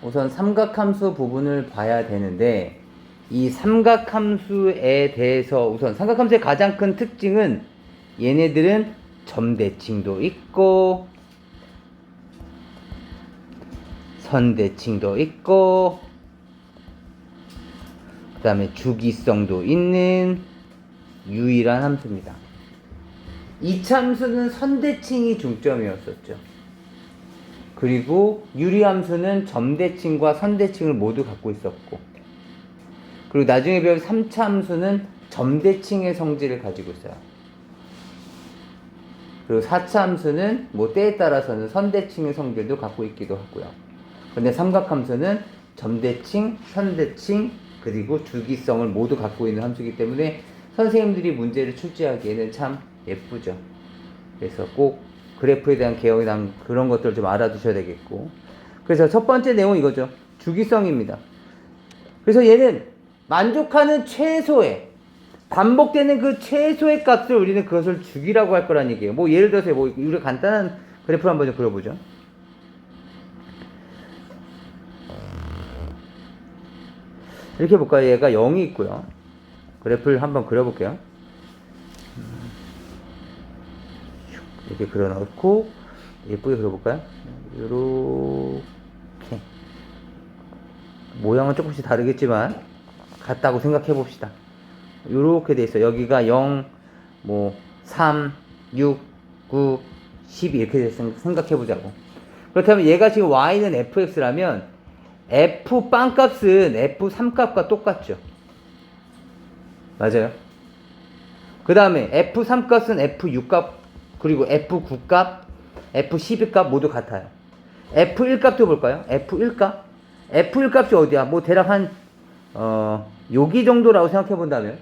우선 삼각함수 부분을 봐야 되는데 이 삼각함수에 대해서 우선 삼각함수의 가장 큰 특징은 얘네들은 점대칭도 있고 선대칭도 있고 그 다음에 주기성도 있는 유일한 함수입니다. 이차함수는 선대칭이 중점이었었죠. 그리고 유리함수는 점대칭과 선대칭을 모두 갖고 있었고, 그리고 나중에 배울 3차 함수는 점대칭의 성질을 가지고 있어요. 그리고 4차 함수는 뭐 때에 따라서는 선대칭의 성질도 갖고 있기도 하고요. 근데 삼각함수는 점대칭, 선대칭, 그리고 주기성을 모두 갖고 있는 함수이기 때문에 선생님들이 문제를 출제하기에는 참 예쁘죠. 그래서 꼭 그래프에 대한 개혁에 대한 그런 것들을 좀 알아두셔야 되겠고, 그래서 첫 번째 내용은 이거죠. 주기성입니다. 그래서 얘는 만족하는 최소의 반복되는 그 최소의 값을 우리는 그것을 주기라고 할 거란 얘기예요. 뭐 예를 들어서 뭐 우리 간단한 그래프를 한번 좀 그려보죠. 이렇게 볼까요? 얘가 0이 있고요. 그래프를 한번 그려볼게요. 이렇게 그려놓고 예쁘게 그려볼까요? 요렇게 모양은 조금씩 다르겠지만 같다고 생각해 봅시다. 요렇게 돼 있어요. 여기가 0, 뭐 3, 6, 9, 12 이렇게 생각해 보자고. 그렇다면 얘가 지금 y는 fx라면 f 빵값은 f3 값과 똑같죠. 맞아요. 그 다음에 f3 값은 f6 값, 그리고 f9 값, f12 값 모두 같아요. f1 값도 볼까요? f1 값? f1 값이 어디야? 뭐 대략 한 여기 정도라고 생각해 본다면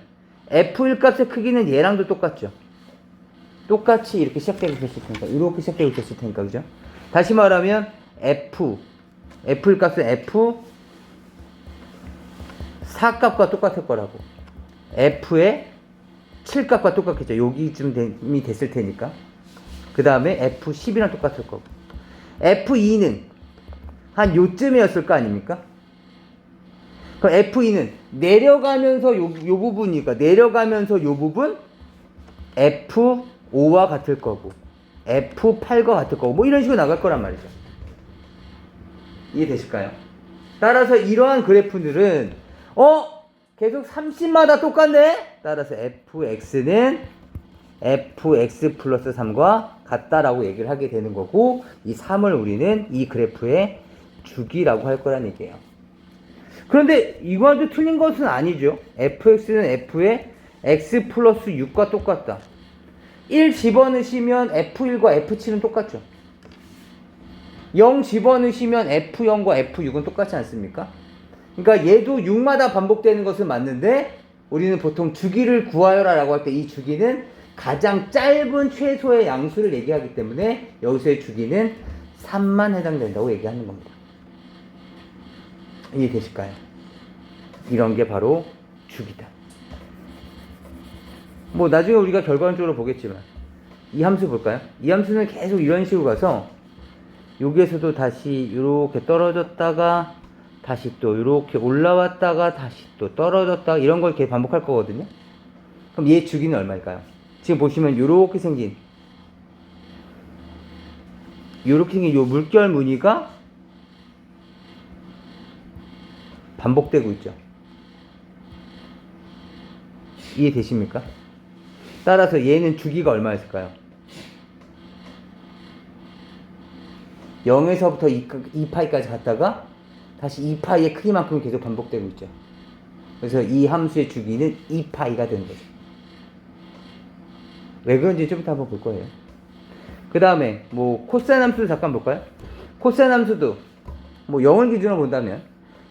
f1 값의 크기는 얘랑도 똑같죠. 똑같이 이렇게 시작되고 있을 테니까, 이렇게 시작되고 있을 테니까, 그죠? 다시 말하면 f1 값은 f4 값과 똑같을 거라고. f의 7 값과 똑같겠죠. 여기쯤이 됐을 테니까. 그 다음에 f10이랑 똑같을 거고, f2는 한 요쯤이었을 거 아닙니까? 그럼 f2는 내려가면서 요 부분이니까 내려가면서 요 부분 f5와 같을 거고 f8과 같을 거고 뭐 이런 식으로 나갈 거란 말이죠. 이해되실까요? 따라서 이러한 그래프들은 계속 30마다 똑같네? 따라서 fx는 fx 플러스 3과 같다라고 얘기를 하게 되는 거고, 이 3을 우리는 이 그래프의 주기라고 할 거란 얘기예요. 그런데 이거와도 틀린 것은 아니죠. fx는 f의 x 플러스 6과 똑같다. 1 집어넣으시면 f1과 f7은 똑같죠. 0 집어넣으시면 f0과 f6은 똑같지 않습니까? 그러니까 얘도 6마다 반복되는 것은 맞는데 우리는 보통 주기를 구하여라 라고 할 때 이 주기는 가장 짧은 최소의 양수를 얘기하기 때문에 여기서의 주기는 3만 해당된다고 얘기하는 겁니다. 이해되실까요? 이런 게 바로 주기다. 뭐 나중에 우리가 결과론적으로 보겠지만 이 함수 볼까요? 이 함수는 계속 이런 식으로 가서 여기에서도 다시 이렇게 떨어졌다가 다시 또 이렇게 올라왔다가 다시 또 떨어졌다가 이런 걸 이렇게 반복할 거거든요. 그럼 얘 주기는 얼마일까요? 지금 보시면 이렇게 생긴 요 물결 무늬가 반복되고 있죠. 이해되십니까? 따라서 얘는 주기가 얼마였을까요? 0에서부터 2파이까지 갔다가 다시 2파이의 크기만큼 계속 반복되고 있죠. 그래서 이 함수의 주기는 2파이가 되는 거죠. 왜 그런지 좀 이따 한번 볼 거예요. 그 다음에 뭐 코사인 함수도 잠깐 볼까요? 코사인 함수도 뭐 0을 기준으로 본다면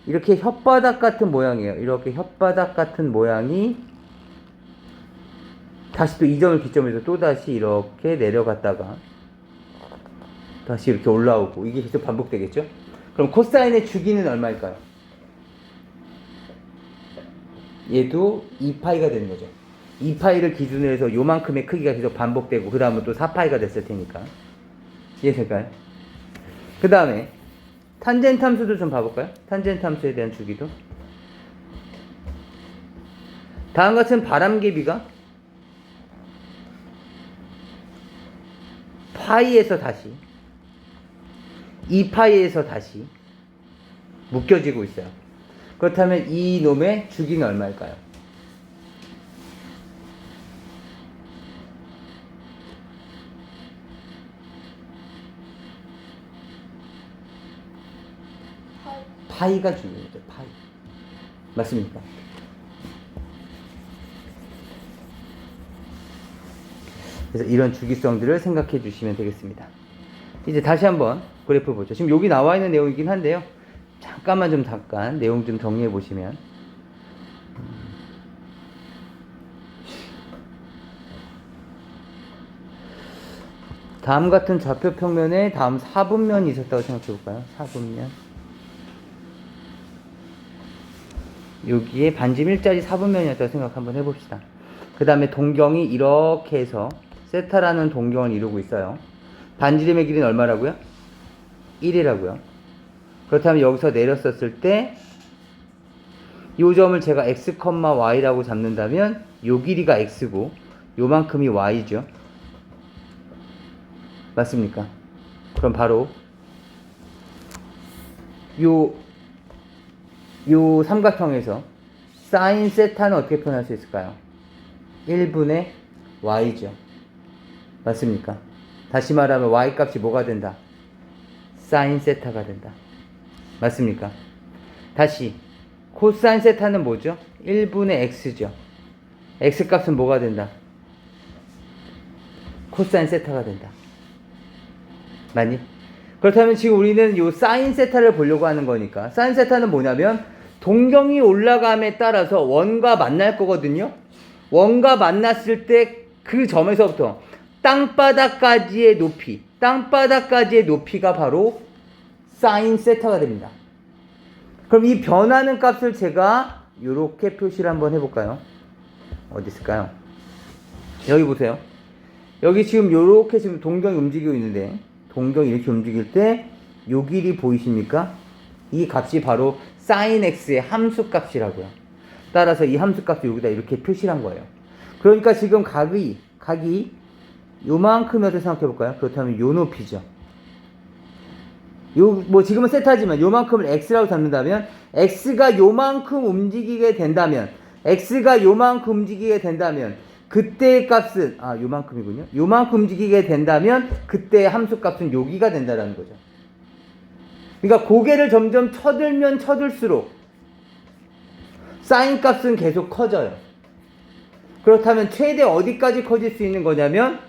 이렇게 혓바닥 같은 모양이에요. 이렇게 혓바닥 같은 모양이 다시 또 이 점을 기점으로 또 다시 이렇게 내려갔다가 다시 이렇게 올라오고 이게 계속 반복되겠죠? 그럼 코사인의 주기는 얼마일까요? 얘도 2파이가 되는 거죠. 2파이를 기준으로 해서 요만큼의 크기가 계속 반복되고 그 다음은 또 4파이가 됐을 테니까. 이해될까요? 그 다음에 탄젠트 함수도 좀 봐볼까요? 탄젠트 함수에 대한 주기도. 다음 같은 바람개비가 파이에서 다시 2파이에서 다시 묶여지고 있어요. 그렇다면 이 놈의 주기는 얼마일까요? 파이가 주기죠. 파이. 맞습니까? 그래서 이런 주기성들을 생각해 주시면 되겠습니다. 이제 다시 한번 그래프 보죠. 지금 여기 나와 있는 내용이긴 한데요. 잠깐 내용 좀 정리해 보시면 다음 같은 좌표 평면에 다음 4분면이 있었다고 생각해 볼까요? 4분면. 여기에 반짐 일자리 4분면이었다고 생각 한번 해봅시다. 그 다음에 동경이 이렇게 해서 세타라는 동경을 이루고 있어요. 반지름의 길이는 얼마라고요? 1이라고요. 그렇다면 여기서 내렸었을 때 이 점을 제가 x, y라고 잡는다면 요 길이가 x고 요만큼이 y죠. 맞습니까? 그럼 바로 요 삼각형에서 사인 세타는 어떻게 표현할 수 있을까요? 1분의 y죠. 맞습니까? 다시 말하면 y 값이 뭐가 된다? 사인 세타가 된다. 맞습니까? 다시 코사인 세타는 뭐죠? 1분의 x죠. x 값은 뭐가 된다? 코사인 세타가 된다. 맞니? 그렇다면 지금 우리는 이 사인 세타를 보려고 하는 거니까 사인 세타는 뭐냐면 동경이 올라감에 따라서 원과 만날 거거든요. 원과 만났을 때 그 점에서부터 땅바닥까지의 높이가 바로 사인 세타가 됩니다. 그럼 이 변하는 값을 제가 이렇게 표시를 한번 해볼까요? 어디 있을까요? 여기 보세요. 여기 지금 이렇게 지금 동경이 움직이고 있는데 동경이 이렇게 움직일 때 요 길이 보이십니까? 이 값이 바로 sin x의 함수 값이라고요. 따라서 이 함수 값을 여기다 이렇게 표시를 한 거예요. 그러니까 지금 각이 요만큼이라도 생각해 볼까요? 그렇다면 요 높이죠. 뭐 지금은 세타지만 요만큼을 x라고 잡는다면 x가 요만큼 움직이게 된다면 그때의 값은 요만큼이군요. 요만큼 움직이게 된다면 그때의 함수 값은 여기가 된다라는 거죠. 그러니까 고개를 점점 쳐들면 쳐들수록 사인 값은 계속 커져요. 그렇다면 최대 어디까지 커질 수 있는 거냐면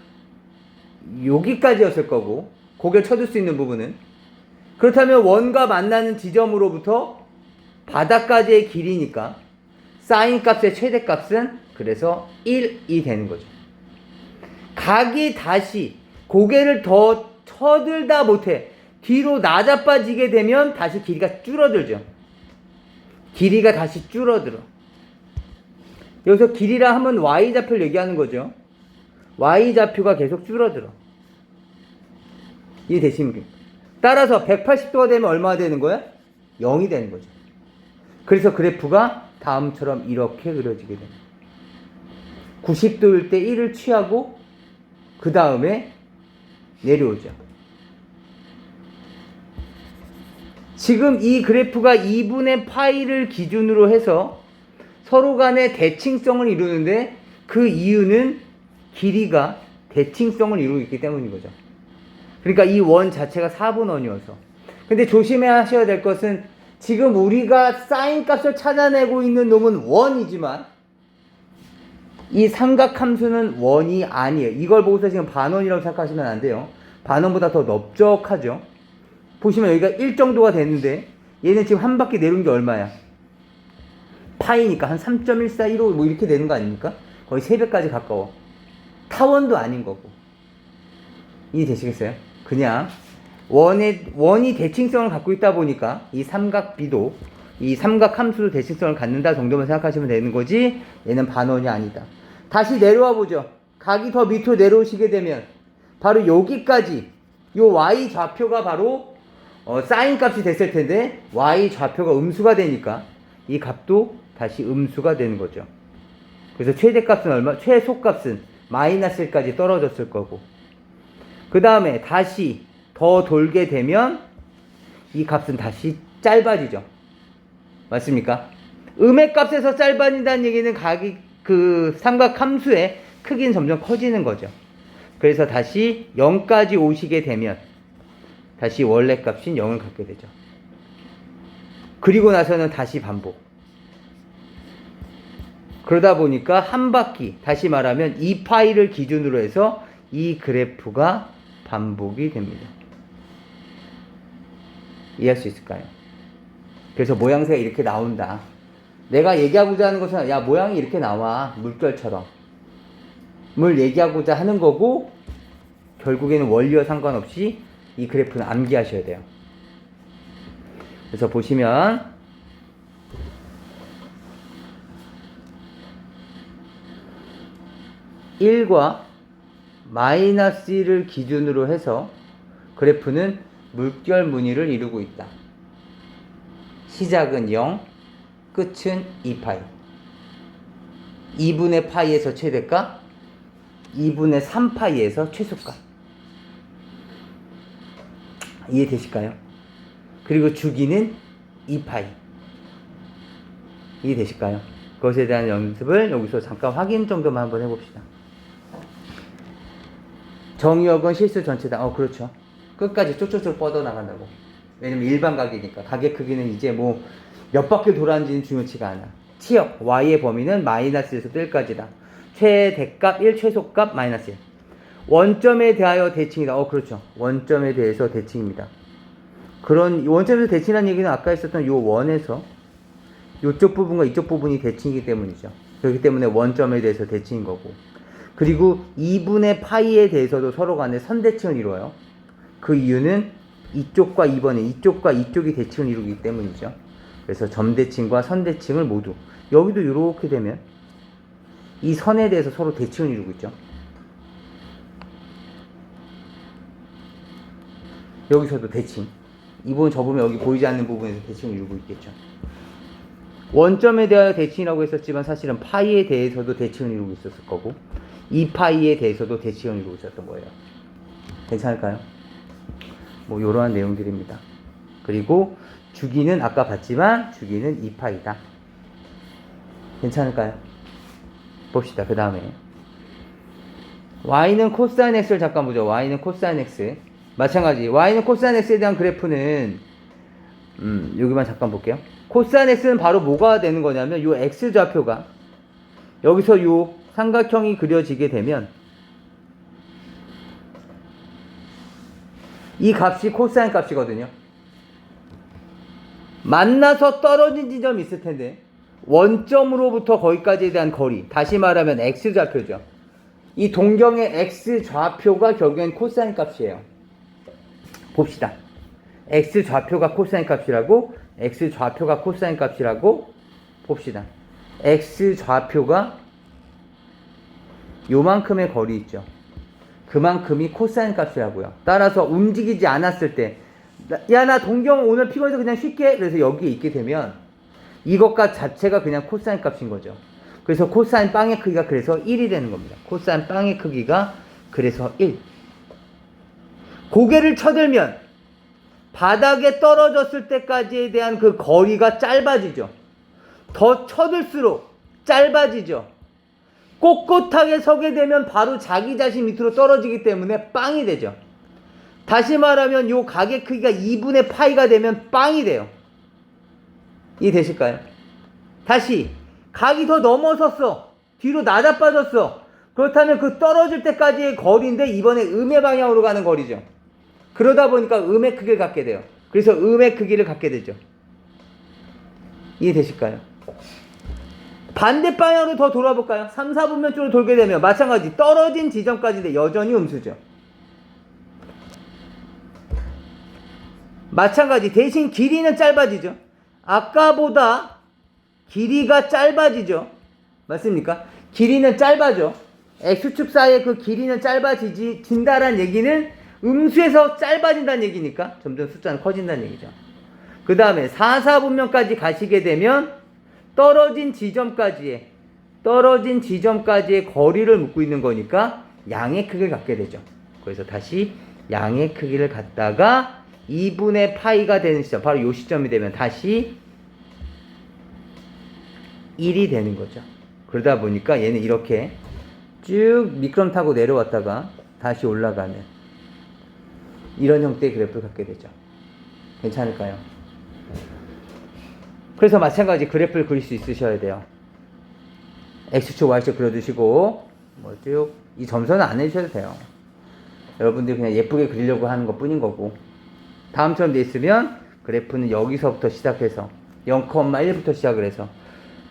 여기까지였을 거고 고개를 쳐들 수 있는 부분은 그렇다면 원과 만나는 지점으로부터 바닥까지의 길이니까 사인 값의 최대값은 그래서 1이 되는 거죠. 각이 다시 고개를 더 쳐들다 못해 뒤로 나자빠지게 되면 다시 길이가 줄어들죠. 길이가 다시 줄어들어. 여기서 길이라 하면 y좌표를 얘기하는 거죠. y좌표가 계속 줄어들어. 이해되십니까? 따라서 180도가 되면 얼마가 되는 거야? 0이 되는 거죠. 그래서 그래프가 다음처럼 이렇게 그려지게 됩니다. 90도일 때 1을 취하고 그 다음에 내려오죠. 지금 이 그래프가 2분의 파이를 기준으로 해서 서로 간의 대칭성을 이루는데 그 이유는 길이가 대칭성을 이루고 있기 때문인 거죠. 그러니까 이 원 자체가 4분원이어서. 근데 조심하셔야 될 것은 지금 우리가 사인 값을 찾아내고 있는 놈은 원이지만 이 삼각함수는 원이 아니에요. 이걸 보고서 지금 반원이라고 생각하시면 안 돼요. 반원보다 더 넓적하죠. 보시면 여기가 1 정도가 되는데 얘는 지금 한 바퀴 내려온 게 얼마야? 파이니까 한 3.1415 뭐 이렇게 되는 거 아닙니까? 거의 3배까지 가까워. 타원도 아닌 거고. 이해되시겠어요? 그냥 원이 대칭성을 갖고 있다 보니까 이 삼각비도 이 삼각함수도 대칭성을 갖는다 정도만 생각하시면 되는 거지 얘는 반원이 아니다. 다시 내려와 보죠. 각이 더 밑으로 내려오시게 되면 바로 여기까지 요 y 좌표가 바로 사인 값이 됐을 텐데 y 좌표가 음수가 되니까 이 값도 다시 음수가 되는 거죠. 그래서 최대값은 얼마? 최소값은 마이너스 1까지 떨어졌을 거고, 그 다음에 다시 더 돌게 되면 이 값은 다시 짧아지죠. 맞습니까? 음의 값에서 짧아진다는 얘기는 그 삼각 함수의 크기는 점점 커지는 거죠. 그래서 다시 0까지 오시게 되면 다시 원래 값인 0을 갖게 되죠. 그리고 나서는 다시 반복. 그러다 보니까 한 바퀴, 다시 말하면 2파이를 기준으로 해서 이 그래프가 반복이 됩니다. 이해할 수 있을까요? 그래서 모양새가 이렇게 나온다. 내가 얘기하고자 하는 것은, 야, 모양이 이렇게 나와. 물결처럼. 을 얘기하고자 하는 거고, 결국에는 원리와 상관없이 이 그래프는 암기하셔야 돼요. 그래서 보시면, (1과) 마이너스 1을 기준으로 해서 그래프는 물결 무늬를 이루고 있다. 시작은 0, 끝은 2파이. 2분의 파이에서 최대값, 2분의 3파이에서 최소값. 이해되실까요? 그리고 주기는 2파이. 이해되실까요? 그것에 대한 연습을 여기서 잠깐 확인 정도만 한번 해봅시다. 정의역은 실수 전체다. 그렇죠. 끝까지 쭉쭉쭉 뻗어나간다고. 왜냐면 일반각이니까. 각의 크기는 이제 뭐 몇 바퀴 돌았는지는 중요치가 않아. T역, Y의 범위는 마이너스 1에서 1까지다. 최대값 1, 최소값 마이너스 1. 원점에 대하여 대칭이다. 그렇죠. 원점에 대해서 대칭입니다. 그런 원점에서 대칭이라는 얘기는 아까 했었던 요 원에서 요쪽 부분과 이쪽 부분이 대칭이기 때문이죠. 그렇기 때문에 원점에 대해서 대칭인 거고. 그리고 2분의 파이에 대해서도 서로 간에 선대칭을 이루어요. 그 이유는 이쪽과 2번에 이쪽과 이쪽이 대칭을 이루기 때문이죠. 그래서 점대칭과 선대칭을 모두, 여기도 이렇게 되면 이 선에 대해서 서로 대칭을 이루고 있죠. 여기서도 대칭. 이 부분 저 부분 여기 보이지 않는 부분에서 대칭을 이루고 있겠죠. 원점에 대하여 대칭이라고 했었지만 사실은 파이에 대해서도 대칭을 이루고 있었을 거고, 2파이에 대해서도 대칭을 이루고 있었던 거예요. 괜찮을까요? 뭐 이러한 내용들입니다. 그리고 주기는 아까 봤지만 주기는 2파이다. 괜찮을까요? 봅시다. 그 다음에 y는 코사인 x를 잠깐 보죠. y는 코사인 x. 마찬가지 y는 코사인 x에 대한 그래프는 여기만 잠깐 볼게요. 코사인 x는 바로 뭐가 되는 거냐면 요 x 좌표가 여기서 요 삼각형이 그려지게 되면 이 값이 코사인 값이거든요. 만나서 떨어진 지점이 있을 텐데 원점으로부터 거기까지에 대한 거리, 다시 말하면 x 좌표죠. 이 동경의 x 좌표가 결국엔 코사인 값이에요. 봅시다. x 좌표가 코사인 값이라고, x 좌표가 코사인 값이라고 봅시다. x 좌표가 요만큼의 거리 있죠. 그만큼이 코사인 값이라고요. 따라서 움직이지 않았을 때, 야, 나 동경 오늘 피곤해서 그냥 쉴게. 그래서 여기에 있게 되면 이것과 자체가 그냥 코사인 값인 거죠. 그래서 코사인 빵의 크기가 그래서 1이 되는 겁니다. 코사인 빵의 크기가 그래서 1. 고개를 쳐들면 바닥에 떨어졌을 때까지에 대한 그 거리가 짧아지죠. 더 쳐들수록 짧아지죠. 꼿꼿하게 서게 되면 바로 자기 자신 밑으로 떨어지기 때문에 빵이 되죠. 다시 말하면 요 각의 크기가 2분의 파이가 되면 빵이 돼요. 이해되실까요? 다시 각이 더 넘어섰어. 뒤로 낮아빠졌어. 그렇다면 그 떨어질 때까지의 거리인데 이번에 음의 방향으로 가는 거리죠. 그러다 보니까 음의 크기를 갖게 돼요. 그래서 음의 크기를 갖게 되죠. 이해되실까요? 반대 방향으로 더 돌아볼까요? 3, 4분면 쪽으로 돌게 되면 마찬가지 떨어진 지점까지인데 여전히 음수죠. 마찬가지 대신 길이는 짧아지죠. 아까보다 길이가 짧아지죠. 맞습니까? 길이는 짧아져. X축 사이의 그 길이는 짧아진다란 얘기는 음수에서 짧아진다는 얘기니까 점점 숫자는 커진다는 얘기죠. 그 다음에 4, 4분면까지 가시게 되면 떨어진 지점까지의 거리를 묻고 있는 거니까 양의 크기를 갖게 되죠. 그래서 다시 양의 크기를 갖다가 2분의 파이가 되는 시점, 바로 이 시점이 되면 다시 1이 되는 거죠. 그러다 보니까 얘는 이렇게 쭉 미끄럼 타고 내려왔다가 다시 올라가는 이런 형태의 그래프를 갖게 되죠. 괜찮을까요? 그래서 마찬가지 그래프를 그릴 수 있으셔야 돼요. X축, Y축 그려두시고 뭐 쭉 이 점선은 안 해주셔도 돼요. 여러분들이 그냥 예쁘게 그리려고 하는 것 뿐인 거고, 다음처럼 돼 있으면 그래프는 여기서부터 시작해서 0,1부터 시작을 해서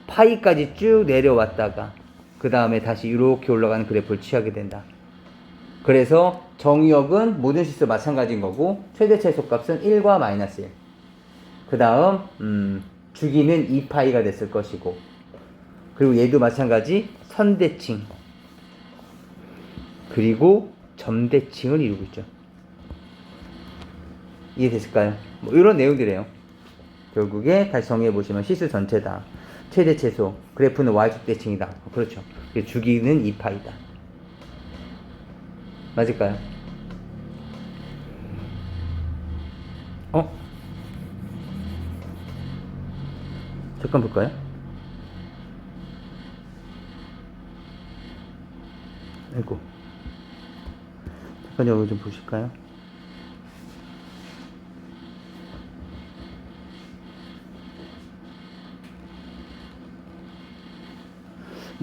파이까지 쭉 내려왔다가 그 다음에 다시 이렇게 올라가는 그래프를 취하게 된다. 그래서 정의역은 모든 실수 마찬가지인 거고, 최대 최소값은 1과 마이너스 1. 그 다음 주기는 2파이가 됐을 것이고, 그리고 얘도 마찬가지 선대칭 그리고 점대칭을 이루고 있죠. 이해됐을까요? 뭐 이런 내용들이에요. 결국에 다시 정리해보시면 실수 전체다. 최대 최소, 그래프는 y축 대칭이다. 그렇죠. 주기는 2파이다. 맞을까요? 잠깐 볼까요? 아이고. 잠깐 여기 좀 보실까요?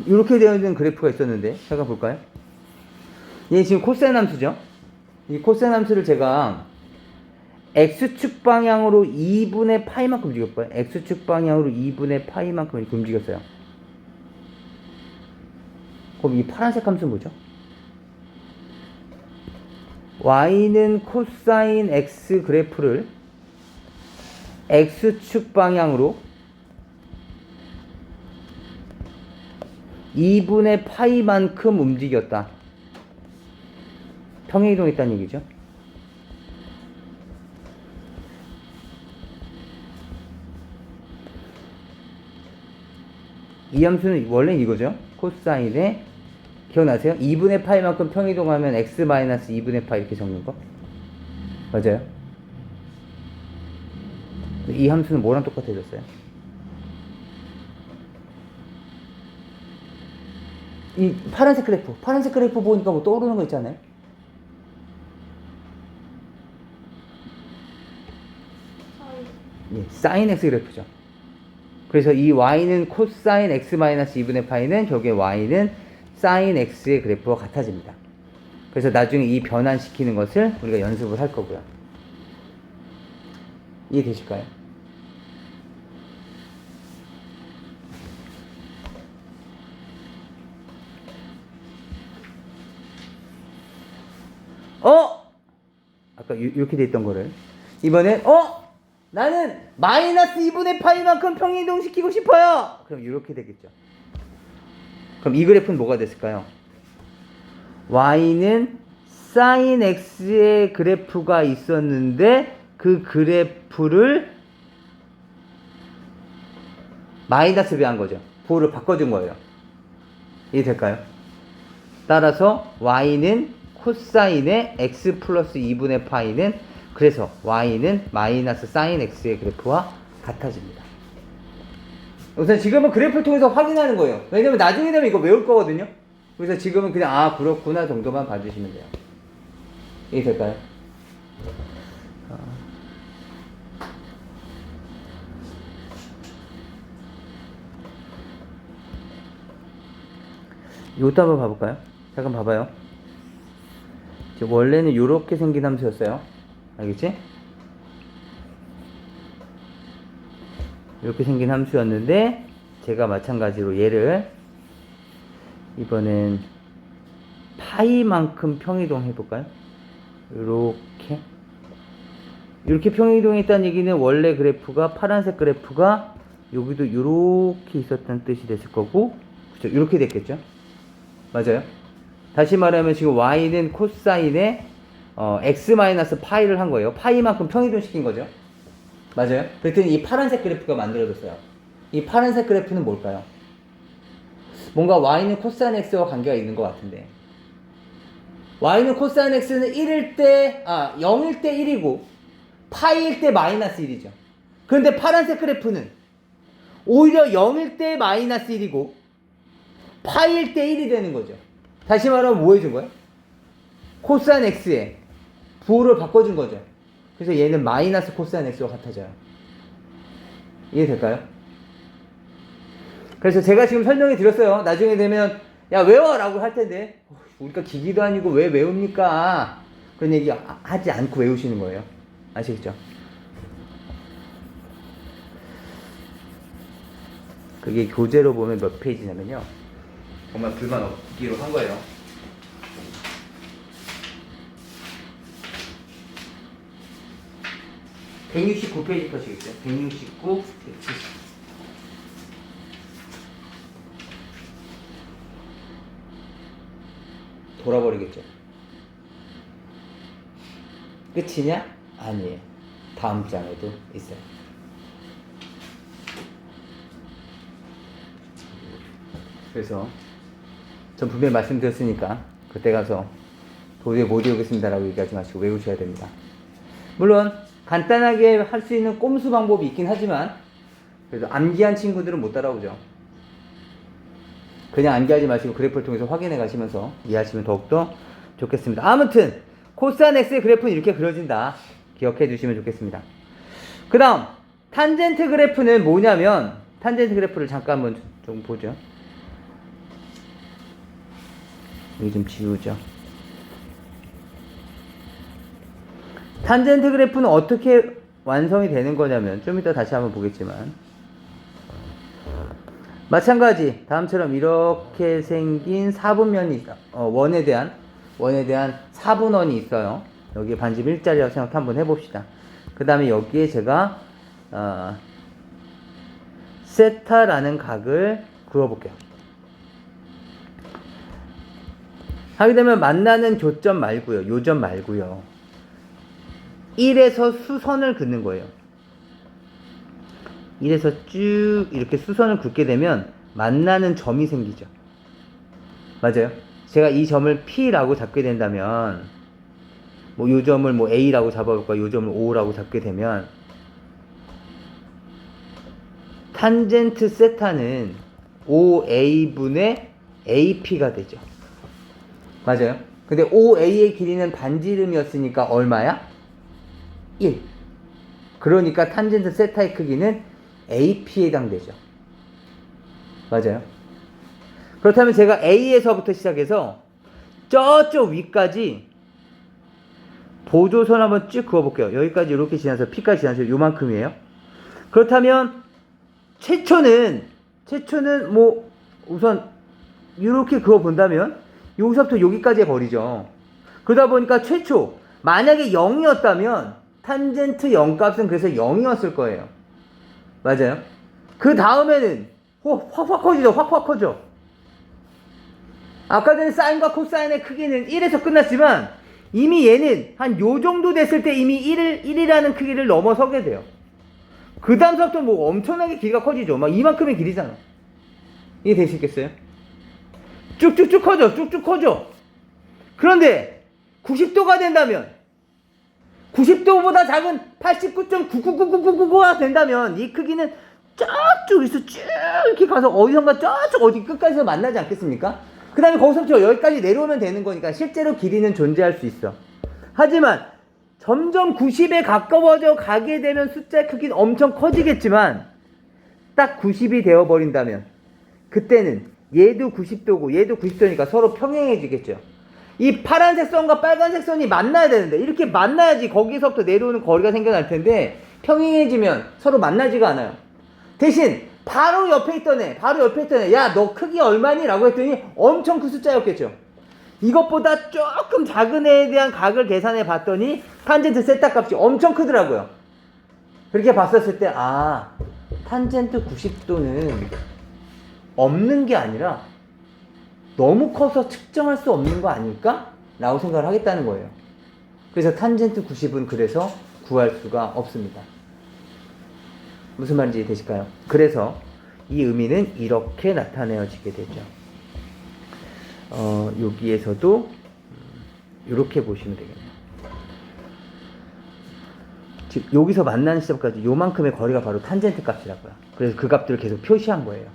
이렇게 되어 있는 그래프가 있었는데, 잠깐 볼까요? 얘 지금 코사인 함수죠? 이 코사인 함수를 제가 X축 방향으로 2분의 파이만큼 움직였고요. X축 방향으로 2분의 파이만큼 이렇게 움직였어요. 그럼 이 파란색 함수는 뭐죠? Y는 코사인 X 그래프를 X축 방향으로 2분의 파이만큼 움직였다. 평행이동했다는 얘기죠. 이 함수는 원래 이거죠. 코사인에 기억나세요? 2분의 파이만큼 평이동하면 x-2분의 파이 이렇게 적는 거. 맞아요? 이 함수는 뭐랑 똑같아졌어요? 이 파란색 그래프 보니까 뭐 떠오르는 거 있잖아요? 예, 사인 x 그래프죠. 그래서 이 y는 코사인 x-2분의 파이는 결국에 y는 사인 x의 그래프와 같아집니다. 그래서 나중에 이 변환시키는 것을 우리가 연습을 할 거고요. 이해되실까요? 아까 이렇게 돼 있던 거를 이번엔 나는 마이너스 2분의 파이만큼 평이동시키고 싶어요. 그럼 이렇게 되겠죠. 그럼 이 그래프는 뭐가 됐을까요? y는 sin x의 그래프가 있었는데 그 그래프를 마이너스 배한 거죠. 부호를 바꿔준 거예요. 이해될까요? 따라서 y는 코사인의 x 플러스 2분의 파이는, 그래서 y는 마이너스 sin x의 그래프와 같아집니다. 우선 지금은 그래프를 통해서 확인하는 거예요. 왜냐면 나중에 되면 이거 외울 거거든요. 그래서 지금은 그냥 그렇구나 정도만 봐주시면 돼요. 이해될까요? 이것도 한번 봐볼까요? 잠깐 봐봐요. 원래는 이렇게 생긴 함수였어요. 알겠지? 이렇게 생긴 함수였는데 제가 마찬가지로 얘를 이번엔 파이만큼 평이동 해볼까요? 이렇게 평이동했다는 얘기는 원래 그래프가 파란색 그래프가 여기도 이렇게 있었다는 뜻이 됐을 거고, 그쵸? 이렇게 됐겠죠? 맞아요? 다시 말하면 지금 y는 코사인의 x-파이를 한 거예요. 파이만큼 평이동 시킨 거죠. 맞아요? 그랬더니 이 파란색 그래프가 만들어졌어요. 이 파란색 그래프는 뭘까요? 뭔가 y는 코사인 x와 관계가 있는 것 같은데, y는 코사인 x는 0일 때 1이고 파이일 때 마이너스 1이죠. 그런데 파란색 그래프는 오히려 0일 때 마이너스 1이고 파이일 때 1이 되는 거죠. 다시 말하면 뭐 해준 거예요? 코사인 x에 부호를 바꿔준 거죠. 그래서 얘는 마이너스 코사인 x와 같아져요. 이해될까요? 그래서 제가 지금 설명해 드렸어요. 나중에 되면 야 외워 라고 할 텐데 우리가 기기도 아니고 왜 외웁니까? 그런 얘기 하지 않고 외우시는 거예요. 아시겠죠? 그게 교재로 보면 몇 페이지냐면요, 정말 불만 없기로 한 거예요. 169페이지 펴시겠어요? 169, 170. 돌아버리겠죠. 끝이냐? 아니에요. 다음 장에도 있어요. 그래서 전 분명히 말씀드렸으니까 그때 가서 도저히 못 외우겠습니다라고 얘기하지 마시고 외우셔야 됩니다. 물론 간단하게 할 수 있는 꼼수 방법이 있긴 하지만 그래도 암기한 친구들은 못 따라오죠. 그냥 암기하지 마시고 그래프를 통해서 확인해 가시면서 이해하시면 더욱더 좋겠습니다. 아무튼 코사인 x의 그래프는 이렇게 그려진다. 기억해 주시면 좋겠습니다. 그 다음 탄젠트 그래프는 뭐냐면, 탄젠트 그래프를 잠깐 한번 좀 보죠. 여기 좀 지우죠. 탄젠트 그래프는 어떻게 완성이 되는 거냐면, 좀 이따 다시 한번 보겠지만 마찬가지 다음처럼 이렇게 생긴 사분면이 원에 대한 4분원이 있어요. 여기에 반지름 1짜리라고 생각 한번 해봅시다. 그 다음에 여기에 제가 세타라는 각을 그어볼게요. 하게 되면 만나는 교점 말고요, 요점 말고요, 1에서 수선을 긋는 거예요. 1에서 쭉 이렇게 수선을 긋게 되면 만나는 점이 생기죠. 맞아요? 제가 이 점을 P라고 잡게 된다면, 뭐 요 점을 뭐 A라고 잡아볼까, 요 점을 O라고 잡게 되면 탄젠트 세타는 OA분의 AP가 되죠. 맞아요? 근데 OA의 길이는 반지름이었으니까 얼마야? 1. 그러니까 탄젠트 세타의 크기는 AP에 해당되죠. 맞아요? 그렇다면 제가 A에서부터 시작해서 저쪽 위까지 보조선 한번 쭉 그어볼게요. 여기까지 이렇게 지나서 P까지 지나서 요만큼이에요. 그렇다면 최초는 뭐 우선 이렇게 그어본다면 여기서부터 여기까지의 거리죠. 그러다 보니까 최초 만약에 0이었다면 탄젠트 0값은 그래서 0이었을 거예요. 맞아요? 그 다음에는 확 커지죠. 확 커져. 아까 전에 사인과 코사인의 크기는 1에서 끝났지만 이미 얘는 한 요 정도 됐을 때 이미 1이라는 크기를 넘어서게 돼요. 그 다음부터 뭐 엄청나게 길이가 커지죠. 막 이만큼의 길이잖아. 이해되시겠어요? 쭉쭉쭉 커져. 그런데 90도가 된다면, 90도보다 작은 89.9999999가 된다면 이 크기는 저쪽에서 쭉 이렇게 가서 어디선가 저쪽 어디 끝까지서 만나지 않겠습니까? 그 다음에 거기서부터 여기까지 내려오면 되는 거니까 실제로 길이는 존재할 수 있어. 하지만 점점 90에 가까워져 가게 되면 숫자의 크기는 엄청 커지겠지만 딱 90이 되어버린다면 그때는 얘도 90도고 얘도 90도니까 서로 평행해지겠죠. 이 파란색 선과 빨간색 선이 만나야 되는데 이렇게 만나야지 거기서부터 내려오는 거리가 생겨날 텐데 평행해지면 서로 만나지가 않아요. 대신 바로 옆에 있던 애 야 너 크기 얼마니? 라고 했더니 엄청 큰 숫자였겠죠. 이것보다 조금 작은 애에 대한 각을 계산해 봤더니 탄젠트 세타 값이 엄청 크더라고요. 그렇게 봤었을 때 탄젠트 90도는 없는 게 아니라 너무 커서 측정할 수 없는 거 아닐까? 라고 생각을 하겠다는 거예요. 그래서 탄젠트 90은 그래서 구할 수가 없습니다. 무슨 말인지 되실까요? 그래서 이 의미는 이렇게 나타내어지게 되죠. 여기에서도 이렇게 보시면 되겠네요. 즉 여기서 만나는 시점까지 요만큼의 거리가 바로 탄젠트 값이라고요. 그래서 그 값들을 계속 표시한 거예요.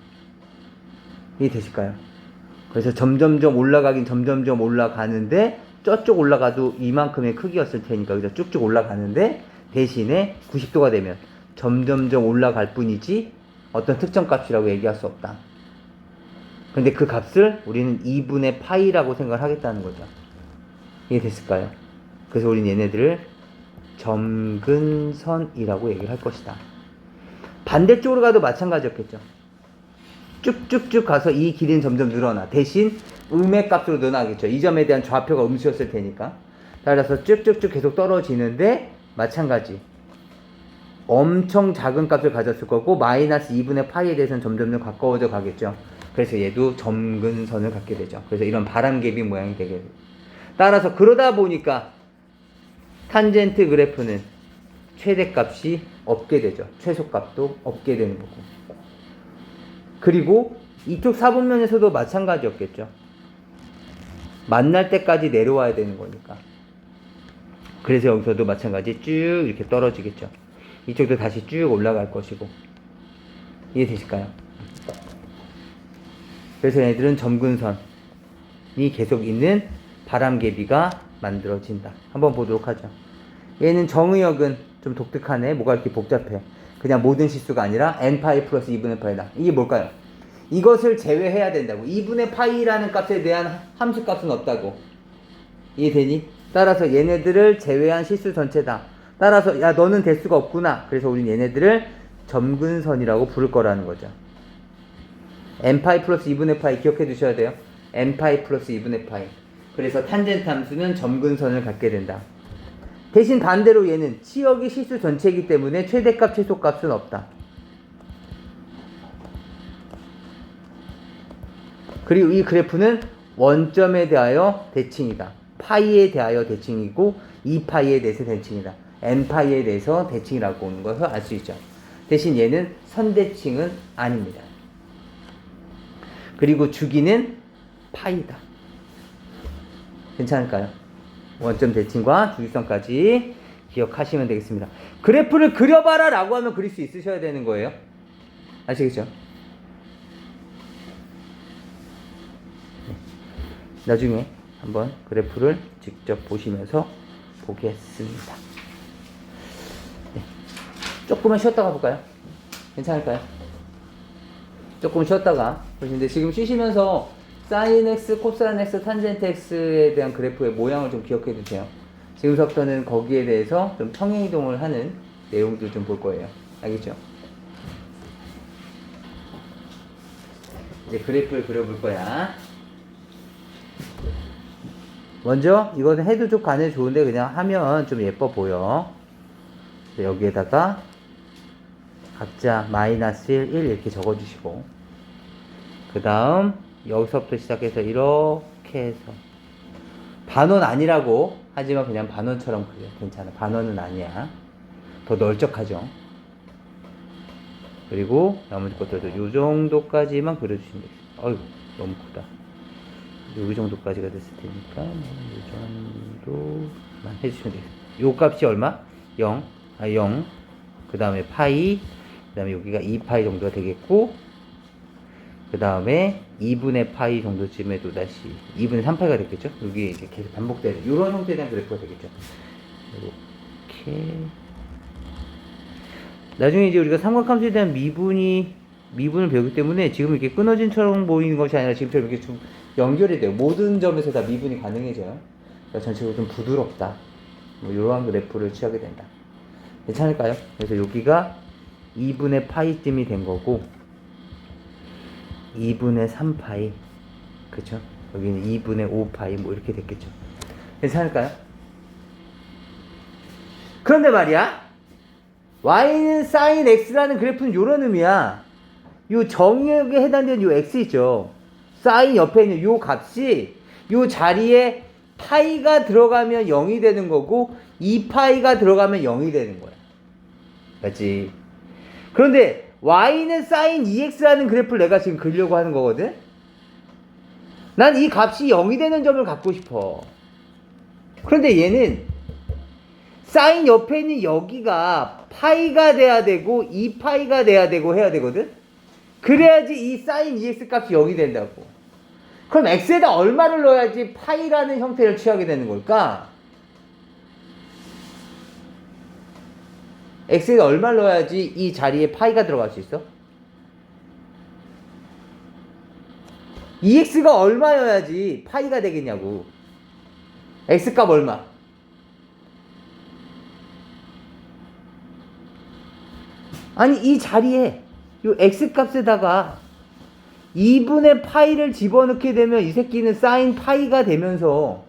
이해되실까요? 그래서 점점점 올라가긴 점점점 올라가는데 저쪽 올라가도 이만큼의 크기였을 테니까 여기서 쭉쭉 올라가는데 대신에 90도가 되면 점점점 올라갈 뿐이지 어떤 특정 값이라고 얘기할 수 없다. 근데 그 값을 우리는 2분의 파이라고 생각을 하겠다는 거죠. 이해됐을까요? 그래서 우리는 얘네들을 점근선이라고 얘기를 할 것이다. 반대쪽으로 가도 마찬가지였겠죠. 쭉쭉쭉 가서 이 길이는 점점 늘어나. 대신 음의 값으로 늘어나겠죠. 이 점에 대한 좌표가 음수였을 테니까. 따라서 쭉쭉쭉 계속 떨어지는데 마찬가지. 엄청 작은 값을 가졌을 거고 마이너스 2분의 파이에 대해서는 점점 가까워져 가겠죠. 그래서 얘도 점근선을 갖게 되죠. 그래서 이런 바람개비 모양이 되게 돼요. 따라서 그러다 보니까 탄젠트 그래프는 최대값이 없게 되죠. 최소값도 없게 되는 거고. 그리고 이쪽 사분면에서도 마찬가지였겠죠. 만날 때까지 내려와야 되는 거니까. 그래서 여기서도 마찬가지 쭉 이렇게 떨어지겠죠. 이쪽도 다시 쭉 올라갈 것이고. 이해되실까요? 그래서 얘들은 점근선이 계속 있는 바람개비가 만들어진다. 한번 보도록 하죠. 얘는 정의역은 좀 독특하네. 뭐가 이렇게 복잡해. 그냥 모든 실수가 아니라 n파이 플러스 2분의 파이다. 이게 뭘까요? 이것을 제외해야 된다고. 2분의 파이라는 값에 대한 함수 값은 없다고. 이해되니? 따라서 얘네들을 제외한 실수 전체다. 따라서 야 너는 될 수가 없구나. 그래서 우린 얘네들을 점근선이라고 부를 거라는 거죠. n파이 플러스 2분의 파이 기억해 두셔야 돼요. n파이 플러스 2분의 파이. 그래서 탄젠트 함수는 점근선을 갖게 된다. 대신 반대로 얘는 치역이 실수 전체이기 때문에 최대값 최소값은 없다. 그리고 이 그래프는 원점에 대하여 대칭이다. 파이에 대하여 대칭이고 2파이에 대해서 대칭이다. n파이에 대해서 대칭이라고 하는 것을 알 수 있죠. 대신 얘는 선대칭은 아닙니다. 그리고 주기는 파이다. 괜찮을까요? 원점 대칭과 주기성까지 기억하시면 되겠습니다. 그래프를 그려봐라 라고 하면 그릴 수 있으셔야 되는 거예요. 아시겠죠? 네. 나중에 한번 그래프를 직접 보시면서 보겠습니다. 네. 조금만 쉬었다가 볼까요? 괜찮을까요? 조금 쉬었다가 보시는데 지금 쉬시면서 사인 x, 코사인 x, 탄젠트 x에 대한 그래프의 모양을 좀 기억해 두세요. 지금부터는 거기에 대해서 좀 평행이동을 하는 내용들 좀 볼 거예요. 알겠죠? 이제 그래프를 그려볼 거야. 먼저 이거는 해도 좋고 안 해도 좋은데 그냥 하면 좀 예뻐 보여. 여기에다가 각자 마이너스 1, 1 이렇게 적어주시고 그 다음 여기서부터 시작해서 이렇게 해서 반원 아니라고 하지만 그냥 반원처럼 그려. 괜찮아. 반원은 아니야. 더 널쩍하죠. 그리고 나머지 것들도 이 정도까지만 그려주시면 되겠습니다. 어이구 너무 크다. 이 정도까지가 됐을 테니까 이 정도만 해주시면 되겠습니다. 요 값이 얼마? 0. 그 다음에 파이. 그 다음에 여기가 2파이 정도가 되겠고 그 다음에 2분의 파이 정도쯤에 또 다시 2분의 3파이가 됐겠죠? 여기 이제 계속 반복되는 이런 형태에 대한 그래프가 되겠죠. 이렇게 나중에 이제 우리가 삼각함수에 대한 미분을 배우기 때문에 지금 이렇게 끊어진처럼 보이는 것이 아니라 지금처럼 이렇게 좀 연결이 돼요. 모든 점에서 다 미분이 가능해져요. 그러니까 전체적으로 좀 부드럽다. 뭐 이러한 그래프를 취하게 된다. 괜찮을까요? 그래서 여기가 2분의 파이쯤이 된 거고 2분의 3파이 그쵸? 여기는 2분의 5파이 뭐 이렇게 됐겠죠. 괜찮을까요? 그런데 말이야 y는 sin x라는 그래프는 요런 의미야. 요 정역에 해당되는 요 x 있죠. sin 옆에 있는 요 값이 요 자리에 파이가 들어가면 0이 되는 거고 2파이가 들어가면 0이 되는 거야. 맞지? 그런데 y는 sin 2x라는 그래프를 내가 지금 그리려고 하는 거거든? 난 이 값이 0이 되는 점을 갖고 싶어. 그런데 얘는 sin 옆에 있는 여기가 파이가 돼야 되고 2파이가 돼야 되고 해야 되거든? 그래야지 이 sin 2x 값이 0이 된다고. 그럼 x에다 얼마를 넣어야지 파이라는 형태를 취하게 되는 걸까? x에다 얼마를 넣어야지 이 자리에 파이가 들어갈 수 있어? 2x가 얼마여야지 파이가 되겠냐고. x값 얼마? 아니 이 자리에 이 x값에다가 2분의 파이를 집어넣게 되면 이 새끼는 사인 파이가 되면서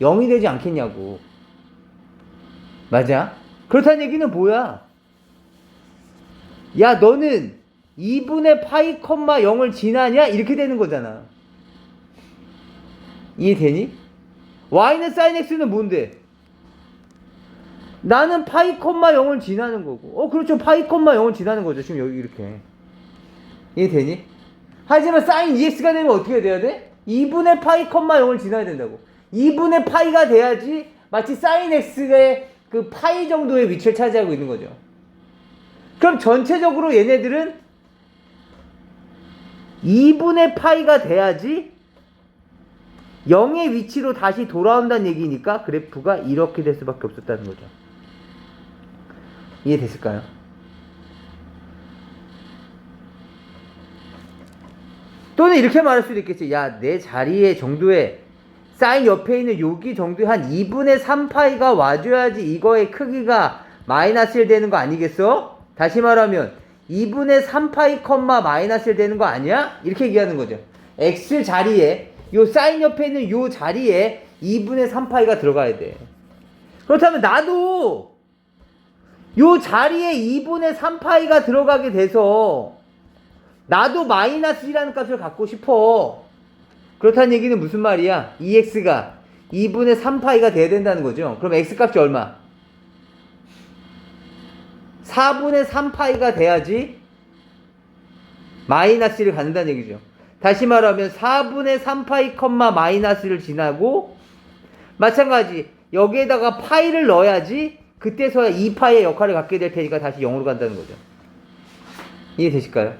0이 되지 않겠냐고. 맞아? 그렇다는 얘기는 뭐야? 야 너는 2분의 파이 콤마 0을 지나냐? 이렇게 되는 거잖아. 이해되니? y는 sin x는 뭔데? 나는 파이 콤마 0을 지나는 거고. 그렇죠. 파이 콤마 0을 지나는 거죠. 지금 여기 이렇게. 이해되니? 하지만 sin 2x가 되면 어떻게 돼야 돼? 2분의 파이 콤마 0을 지나야 된다고. 2분의 파이가 돼야지 마치 sin x의 그 파이 정도의 위치를 차지하고 있는 거죠. 그럼 전체적으로 얘네들은 2분의 파이가 돼야지 0의 위치로 다시 돌아온다는 얘기니까 그래프가 이렇게 될 수밖에 없었다는 거죠. 이해됐을까요? 또는 이렇게 말할 수도 있겠지. 야, 내 자리에 정도에 사인 옆에 있는 여기 정도에 한 2분의 3파이가 와줘야지 이거의 크기가 마이너스 1 되는 거 아니겠어? 다시 말하면 2분의 3파이 컴마 마이너스 1 되는 거 아니야? 이렇게 얘기하는 거죠. x 자리에 요 사인 옆에 있는 요 자리에 2분의 3파이가 들어가야 돼. 그렇다면 나도 요 자리에 2분의 3파이가 들어가게 돼서 나도 마이너스 1이라는 값을 갖고 싶어. 그렇다는 얘기는 무슨 말이야? 2x가 2분의 3파이가 돼야 된다는 거죠. 그럼 x값이 얼마? 4분의 3파이가 돼야지 마이너스 1을 갖는다는 얘기죠. 다시 말하면 4분의 3파이 컴마 마이너스를 지나고 마찬가지 여기에다가 파이를 넣어야지 그때서야 2파이의 역할을 갖게 될 테니까 다시 0으로 간다는 거죠. 이해되실까요?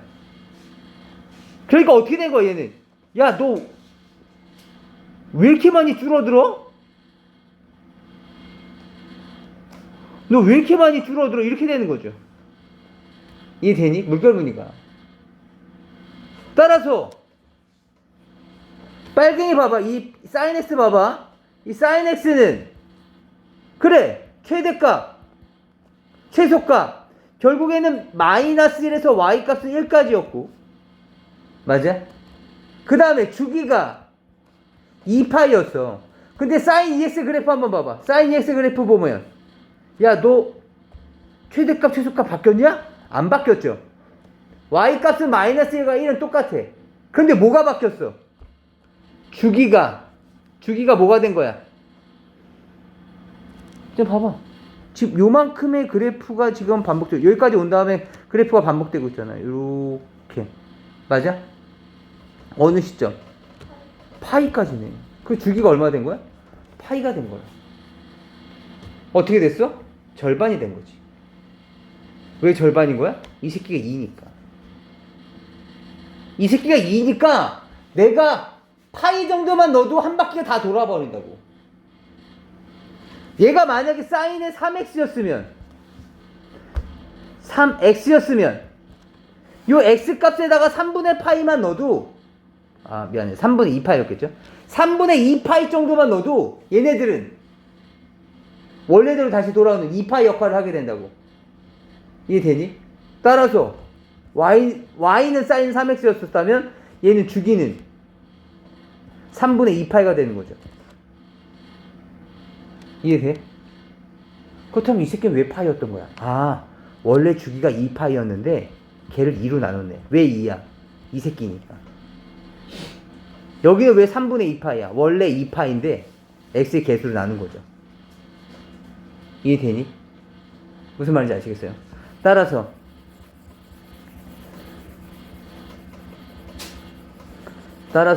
그러니까 어떻게 된 거야 얘는? 야 너 왜 이렇게 많이 줄어들어? 너 왜 이렇게 많이 줄어들어? 이렇게 되는 거죠. 이해되니? 물결무늬가. 따라서 빨갱이 봐봐. 이 sin x 봐봐. 이 sin x는 그래 최대값 최소값 결국에는 마이너스 1에서 y값은 1까지였고 맞아? 그 다음에 주기가 2파이였어. 근데 sin 2x 그래프 한번 봐봐. sin 2x 그래프 보면 야 너 최대값 최소값 바뀌었냐? 안 바뀌었죠. y값은 마이너스 1과 1은 똑같아. 근데 뭐가 바뀌었어? 주기가 뭐가 된 거야? 자 봐봐. 지금 요만큼의 그래프가 지금 반복되고 여기까지 온 다음에 그래프가 반복되고 있잖아. 요렇게 맞아? 어느 시점? 파이까지네. 그 주기가 얼마 된 거야? 파이가 된 거야. 어떻게 됐어? 절반이 된 거지. 왜 절반인 거야? 이 새끼가 2니까. 이 새끼가 2니까 내가 파이 정도만 넣어도 한 바퀴가 다 돌아버린다고. 얘가 만약에 사인의 3x였으면 3x였으면 요 x값에다가 3분의 파이만 넣어도 미안해 3분의 2파이였겠죠? 3분의 2파이 정도만 넣어도 얘네들은 원래대로 다시 돌아오는 2파이 역할을 하게 된다고. 이해되니? 따라서 y는 사인 3x였었다면 얘는 주기는 3분의 2파이가 되는 거죠. 이해돼? 그렇다면 이 새끼는 왜 파이였던 거야? 원래 주기가 2파이였는데 걔를 2로 나눴네. 왜 2야? 이 새끼니까. 여기는 왜 3분의 2파이야? 원래 2파인데 x의 개수로 나눈 거죠. 이해되니? 무슨 말인지 아시겠어요? 따라서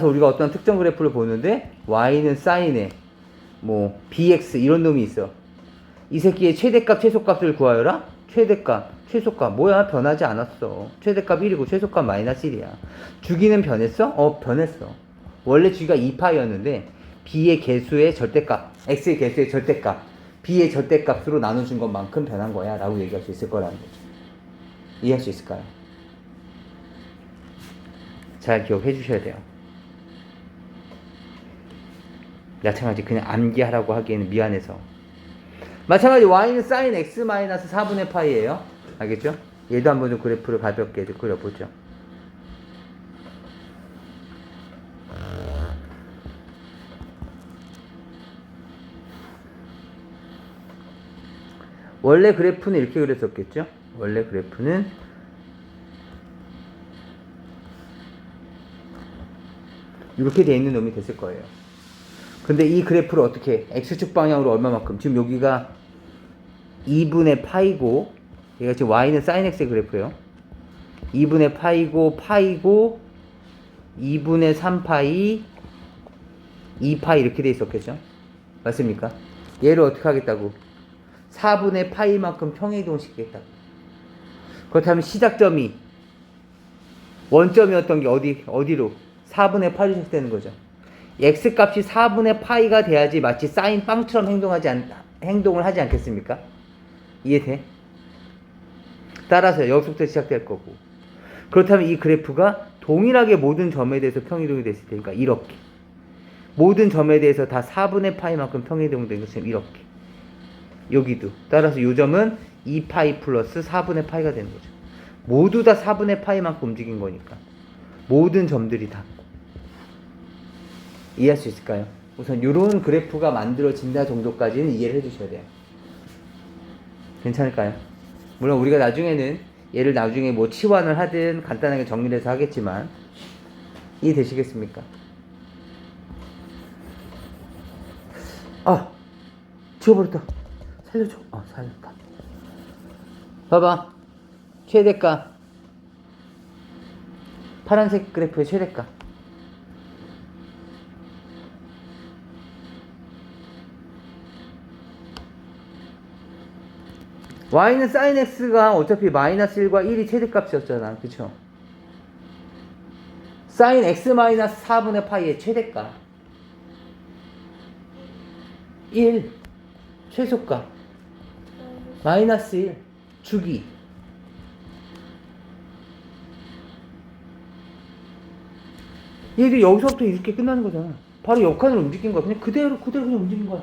우리가 어떤 특정 그래프를 보는데 y는 사인에 뭐 bx 이런 놈이 있어. 이 새끼의 최대값 최소값을 구하여라. 최대값 최소값 뭐야? 변하지 않았어. 최대값 1이고 최소값 마이너스 1이야. 주기는 변했어? 변했어. 원래 주기가 2파이였는데 b의 개수의 절대값, x의 개수의 절대값, b의 절대값으로 나눠준 것만큼 변한 거야 라고 얘기할 수 있을 거라는 거죠. 이해할 수 있을까요? 잘 기억해 주셔야 돼요. 마찬가지 그냥 암기하라고 하기에는 미안해서. 마찬가지 y는 sin x 마이너스 4분의 파이예요. 알겠죠? 얘도 한번 좀 그래프를 가볍게 그려보죠. 원래 그래프는 이렇게 그렸었겠죠? 원래 그래프는 이렇게 돼 있는 놈이 됐을 거예요. 근데 이 그래프를 어떻게 x축 방향으로 얼마만큼, 지금 여기가 2분의 파이고 얘가 지금 y는 sin x의 그래프예요. 2분의 파이고 2분의 3파이 2파이 이렇게 돼 있었겠죠? 맞습니까? 얘를 어떻게 하겠다고? 4분의 파이만큼 평행이동을 시키겠다고. 그렇다면 시작점이 원점이었던 게 어디로? 4분의 파이로 시작되는 거죠. x 값이 4분의 파이가 돼야지 마치 사인 빵처럼 행동을 하지 않겠습니까? 이해돼? 따라서 여기서부터 시작될 거고. 그렇다면 이 그래프가 동일하게 모든 점에 대해서 평이동이 됐을 테니까 이렇게. 모든 점에 대해서 다 4분의 파이만큼 평이동이 된 것처럼 이렇게. 여기도. 따라서 이 점은 2파이 플러스 4분의 파이가 되는 거죠. 모두 다 4분의 파이만큼 움직인 거니까. 모든 점들이 다. 이해할 수 있을까요? 우선 이런 그래프가 만들어진다 정도까지는 이해를 해주셔야 돼요. 괜찮을까요? 물론 우리가 나중에는 얘를 나중에 뭐 치환을 하든 간단하게 정리를 해서 하겠지만 이해되시겠습니까? 지워버렸다. 살려줘. 살렸다. 봐봐. 최대가. 파란색 그래프의 최대가. y는 sin x가 어차피 마이너스 1과 1이 최대값이었잖아. 그쵸? sin x 마이너스 4분의 파이의 최대값. 1. 최소값. 마이너스 1. 주기. 얘도 여기서부터 이렇게 끝나는 거잖아. 바로 역한으로 움직인 거야. 그냥 그대로 그냥 움직인 거야.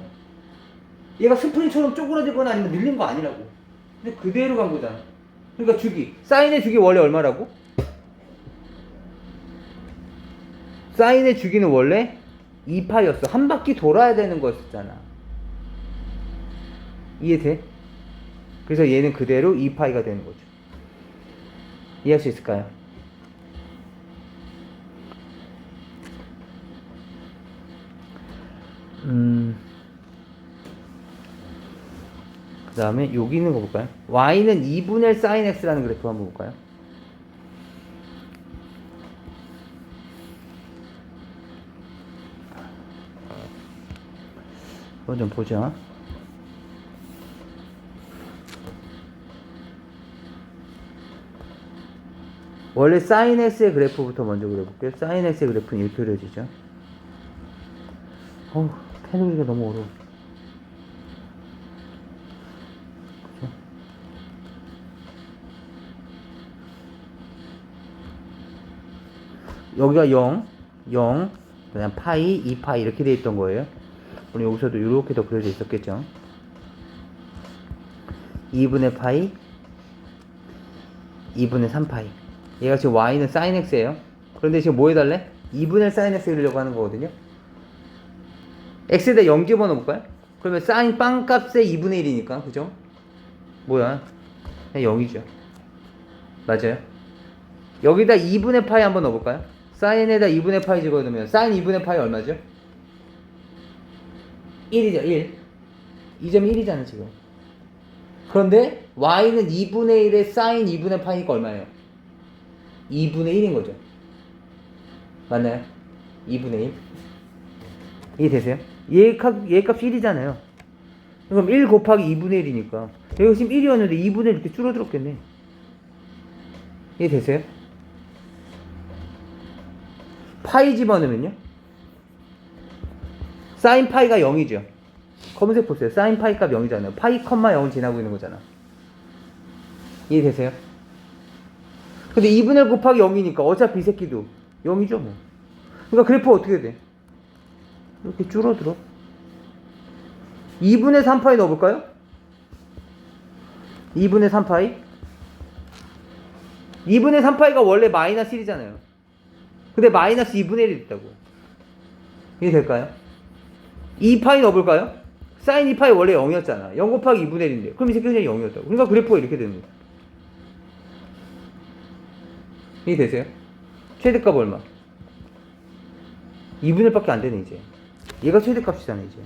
얘가 스프링처럼 쪼그라들거나 아니면 밀린 거 아니라고. 근데 그대로 간 거잖아. 그러니까 주기. 사인의 주기 원래 얼마라고? 사인의 주기는 원래 2파이였어. 한 바퀴 돌아야 되는 거였잖아. 이해돼? 그래서 얘는 그대로 2파이가 되는 거죠. 이해할 수 있을까요? 그 다음에 여기 있는 거 볼까요? y는 2분의 1 sin x라는 그래프 한번 볼까요? 한번 좀 보자. 원래 sin x의 그래프부터 먼저 그려볼게요. sin x의 그래프는 이렇게 그려지죠. 해놓기가 너무 어려워. 그쵸? 여기가 0, 그냥 파이, 2파이 이렇게 돼 있던 거예요. 우리 여기서도 이렇게 더 그려져 있었겠죠. 2분의 파이, 2분의 3파이. 얘가 지금 y는 sin x예요. 그런데 지금 뭐 해달래? 2분의 1 sin x 그리려고 하는 거거든요. x에다 0 집어넣어볼까요? 그러면 sin 빵값의 2분의 1이니까 그죠? 뭐야? 그냥 0이죠. 맞아요? 여기다 2분의 파이 한번 넣어볼까요? sin에다 2분의 파이 집어넣으면 sin 2분의 파이 얼마죠? 1이죠, 1. 이 점이 1이잖아, 지금. 그런데 y는 2분의 1에 사인 2분의 파이니까 얼마예요? 2분의 1인 거죠. 맞나요? 2분의 1. 이해되세요? 얘 값이 1이잖아요. 그럼 1 곱하기 2분의 1이니까. 여기 지금 1이었는데 2분의 1 이렇게 줄어들었겠네. 이해되세요? 파이 집어넣으면요? 사인 파이가 0이죠. 검은색 보세요. 사인 파이 값 0이잖아요. 파이 컴마 0을 지나고 있는 거잖아. 이해되세요? 근데 2분의 1 곱하기 0이니까 어차피 이 새끼도 0이죠 뭐. 그러니까 그래프가 어떻게 돼? 이렇게 줄어들어. 2분의 3파이 넣어볼까요? 2분의 3파이? 2분의 3파이가 원래 마이너스 1이잖아요. 근데 마이너스 2분의 1이 됐다고. 이게 될까요? 2파이 넣어볼까요? 사인 2파이 원래 0이었잖아. 0 곱하기 2분의 1인데. 그럼 이 새끼 그냥 0이었다고. 그러니까 그래프가 이렇게 되는 거야. 이게 되세요? 최대값 얼마? 2분의 1밖에 안 되네, 이제. 얘가 최대값이잖아, 이제.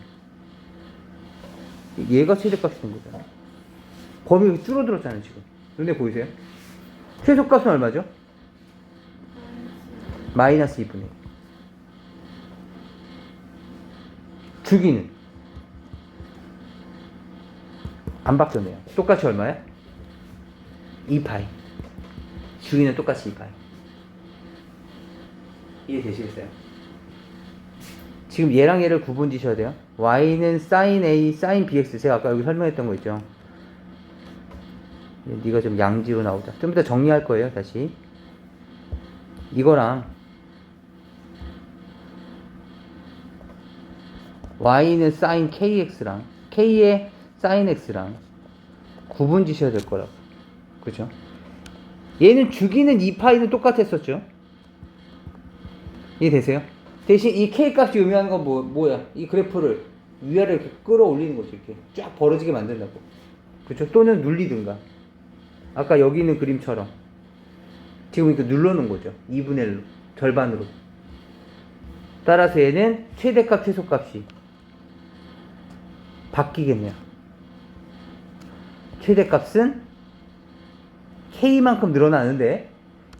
얘가 최대값이 된 거잖아. 범위가 줄어들었잖아요, 지금. 눈에 보이세요? 최소값은 얼마죠? 마이너스 2분의 1. 주기는? 안 바뀌었네요. 똑같이 얼마야? 2파이. 주기는 똑같이 2파이. 이해되시겠어요? 지금 얘랑 얘를 구분 지셔야 돼요. y는 sin a, sin bx. 제가 아까 여기 설명했던 거 있죠. 네가 좀 양지로 나오자. 좀 이따 정리할 거예요, 다시. 이거랑 y는 sin kx랑 k의 sin x랑 구분 지셔야 될 거라고. 그죠? 얘는 주기는 2파이는 똑같았었죠. 이해되세요? 대신 이 k 값이 의미하는 건 뭐야? 이 그래프를 위아래 이렇게 끌어올리는 거죠. 이렇게 쫙 벌어지게 만든다고. 그렇죠? 또는 눌리든가. 아까 여기 있는 그림처럼 지금 이렇게 눌러놓은 거죠. 2분의 1로 절반으로. 따라서 얘는 최대값 최소값이 바뀌겠네요. 최대값은 k만큼 늘어나는데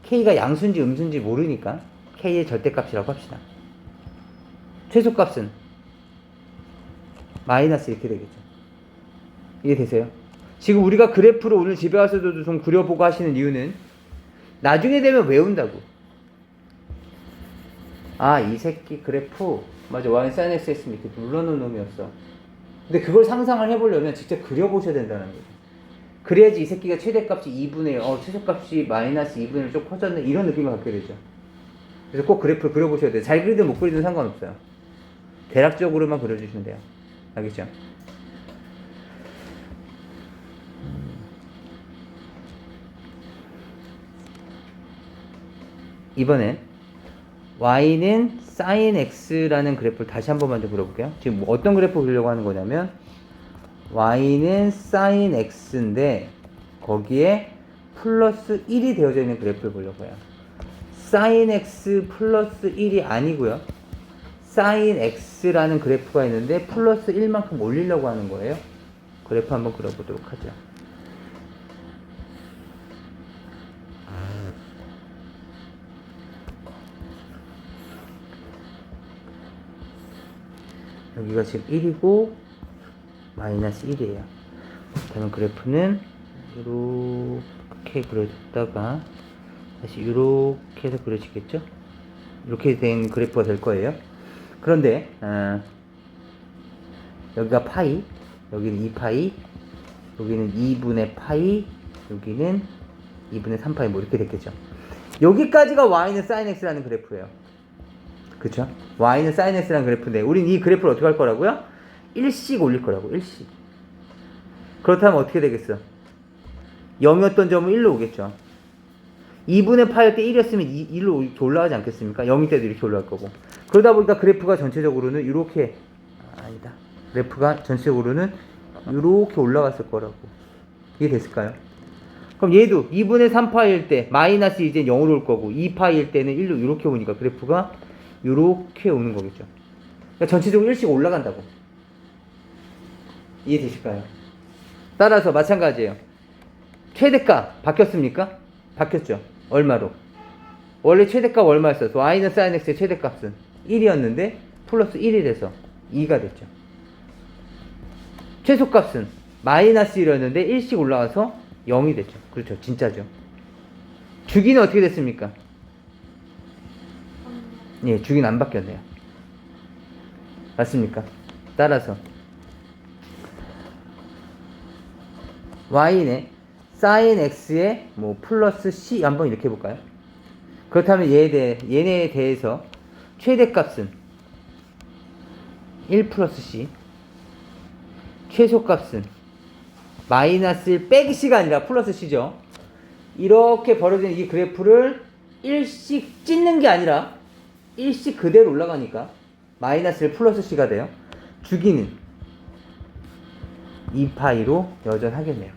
k가 양수인지 음수인지 모르니까 k의 절대값이라고 합시다. 최소값은 마이너스 이렇게 되겠죠. 이해되세요? 지금 우리가 그래프를 오늘 집에 와서도 좀 그려보고 하시는 이유는 나중에 되면 외운다고. 아, 이 새끼 그래프 맞아, y sin x 했으면 이렇게 눌러놓은 놈이었어. 근데 그걸 상상을 해보려면 직접 그려보셔야 된다는 거죠. 그래야지 이 새끼가 최대값이 2분의 1, 최소값이 마이너스 2분의 1 좀 커졌네, 이런 느낌을 갖게 되죠. 그래서 꼭 그래프를 그려보셔야 돼요. 잘 그리든 못 그리든 상관없어요. 대략적으로만 그려주시면 돼요. 알겠죠? 이번엔 y는 sin x라는 그래프를 다시 한 번만 더 그려볼게요. 지금 어떤 그래프 그리려고 하는 거냐면 y는 sin x인데 거기에 플러스 1이 되어져 있는 그래프를 보려고 해요. sin x 플러스 1이 아니고요. sin x라는 그래프가 있는데 플러스 1만큼 올리려고 하는 거예요. 그래프 한번 그려보도록 하죠. 여기가 지금 1이고 마이너스 1이에요. 그러면 그래프는 이렇게 그려줬다가 다시 이렇게 해서 그려지겠죠? 이렇게 된 그래프가 될 거예요. 그런데 여기가 파이, 여기는 2파이, 여기는 2분의 파이, 여기는 2분의 3파이 뭐 이렇게 됐겠죠. 여기까지가 y는 sin x라는 그래프예요. 그쵸? y는 sin x라는 그래프인데 우린 이 그래프를 어떻게 할 거라고요? 1씩 올릴 거라고. 1씩. 그렇다면 어떻게 되겠어? 0이었던 점은 1로 오겠죠. 2분의 파이 때 1이었으면 1로 이렇게 올라가지 않겠습니까? 0일 때도 이렇게 올라갈 거고. 그러다 보니까 그래프가 전체적으로는 이렇게, 아니다. 그래프가 전체적으로는 이렇게 올라갔을 거라고. 이게 됐을까요? 그럼 얘도 2분의 3파이일 때 마이너스 이제 0으로 올 거고 2파이일 때는 1로 이렇게 오니까 그래프가 이렇게 오는 거겠죠. 그러니까 전체적으로 1씩 올라간다고. 이해되실까요? 따라서 마찬가지예요. 최대가 바뀌었습니까? 바뀌었죠. 얼마로? 원래 최대값 얼마였어? y는 sin x의 최대값은 1이었는데 플러스 1이 돼서 2가 됐죠. 최소값은 마이너스 1이었는데 1씩 올라가서 0이 됐죠. 그렇죠. 진짜죠. 주기는 어떻게 됐습니까? 예, 주기는 안 바뀌었네요. 맞습니까? 따라서 y는 sin x의 뭐 플러스 c 한번 이렇게 해볼까요? 그렇다면 얘네에 대해서 최대값은 1 플러스 c, 최소값은 마이너스 1 빼기 c가 아니라 플러스 c죠. 이렇게 벌어지는 이 그래프를 1씩 찢는 게 아니라 1씩 그대로 올라가니까 마이너스 1 플러스 c가 돼요. 주기는 2파이로 여전하겠네요.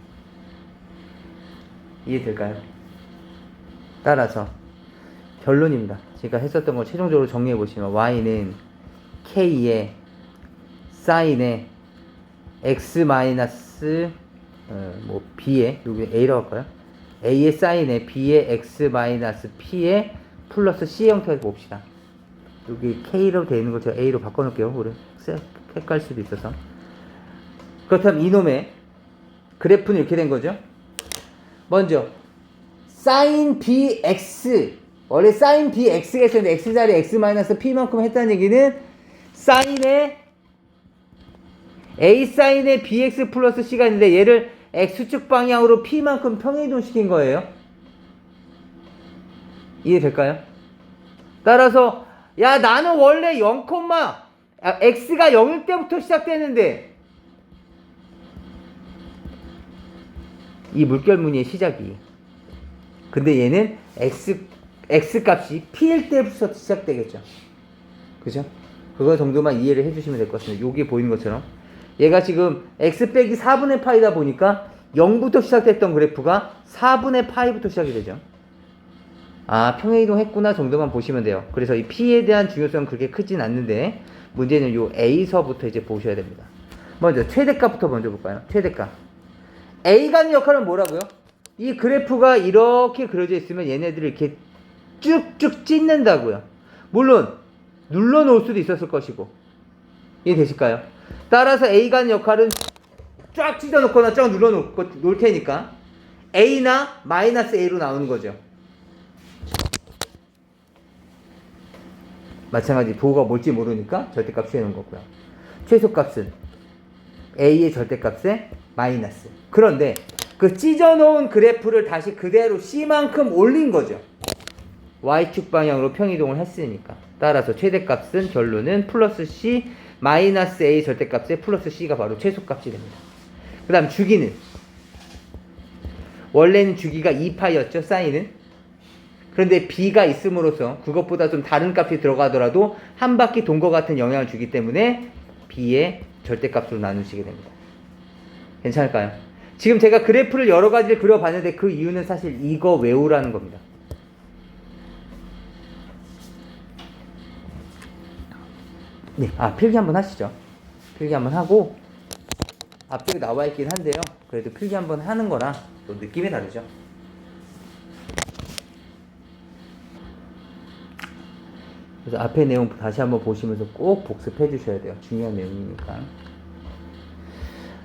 이해될까요? 따라서 결론입니다. 제가 했었던 걸 최종적으로 정리해 보시면 y는 k의 sin의 x 마이너스 뭐 b의 여기 a라고 할까요? a의 sin의 b의 x 마이너스 p의 플러스 c 형태로 봅시다. 여기 k로 되어 있는 걸 제가 a로 바꿔놓을게요. 우리 헷갈릴 수도 있어서. 그렇다면 이놈의 그래프는 이렇게 된 거죠. 먼저 sin bx, 원래 sin bx가 있었는데 x자리 x 마이너스 p만큼 했다는 얘기는 sin의 a sin의 bx 플러스 c가 있는데 얘를 x축 방향으로 p만큼 평행이동 시킨 거예요. 이해될까요? 따라서 야 나는 원래 0, x가 0일 때부터 시작되는데 이 물결무늬의 시작이, 근데 얘는 x 값이 p일 때부터 시작되겠죠. 그죠? 그거 정도만 이해를 해주시면 될 것 같습니다. 여기 보이는 것처럼 얘가 지금 x 빼기 4분의 파이다 보니까 0부터 시작됐던 그래프가 4분의 파이부터 시작이 되죠. 아, 평행이동 했구나 정도만 보시면 돼요. 그래서 이 p에 대한 중요성은 그렇게 크진 않는데 문제는 요 a서부터 이제 보셔야 됩니다. 먼저 최대값부터 먼저 볼까요? 최대값. a가 하는 역할은 뭐라고요? 이 그래프가 이렇게 그려져 있으면 얘네들을 이렇게 쭉쭉 찢는다고요. 물론 눌러 놓을 수도 있었을 것이고. 이해되실까요? 따라서 a가 하는 역할은 쫙 찢어 놓거나 쫙 눌러 놓을 테니까 a나 마이너스 a로 나오는 거죠. 마찬가지 부호가 뭘지 모르니까 절대값 취해 놓은 거고요. 최소값은 a의 절대값에 마이너스. 그런데 그 찢어 놓은 그래프를 다시 그대로 c만큼 올린 거죠. y축 방향으로 평이동을 했으니까. 따라서 최대값은 결론은 플러스 c 마이너스 a 절대값에 플러스 c가 바로 최소값이 됩니다. 그 다음 주기는 원래는 주기가 2파이였죠. 사인은. 그런데 b가 있음으로써 그것보다 좀 다른 값이 들어가더라도 한 바퀴 돈 것 같은 영향을 주기 때문에 b의 절대값으로 나누시게 됩니다. 괜찮을까요? 지금 제가 그래프를 여러 가지를 그려봤는데 그 이유는 사실 이거 외우라는 겁니다. 네, 필기 한번 하시죠. 필기 한번 하고 앞뒤가 나와 있긴 한데요. 그래도 필기 한번 하는 거랑 또 느낌이 다르죠. 그래서 앞에 내용 다시 한번 보시면서 꼭 복습해 주셔야 돼요. 중요한 내용이니까.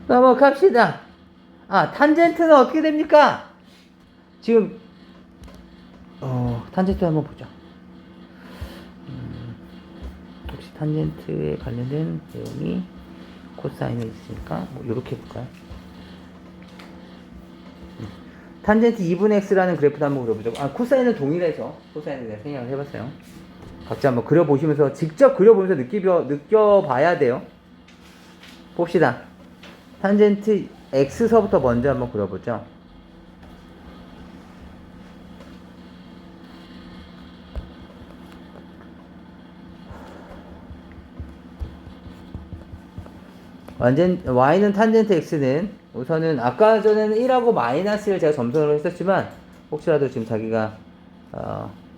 넘어갑시다. 탄젠트는 어떻게 됩니까? 지금 탄젠트 한번 보죠. 혹시 탄젠트에 관련된 내용이 코사인에 있으니까 뭐 이렇게 해볼까요? 탄젠트 2분의 x라는 그래프도 한번 그려보죠. 코사인은 동일해서 코사인에 대해 생각을 해봤어요. 각자 한번 그려보시면서 직접 그려보면서 느껴봐야 돼요. 봅시다. 탄젠트 x서부터 먼저 한번 그려보죠. y는 탄젠트 x는 우선은 아까 전에는 1하고 마이너스를 제가 점선으로 했었지만 혹시라도 지금 자기가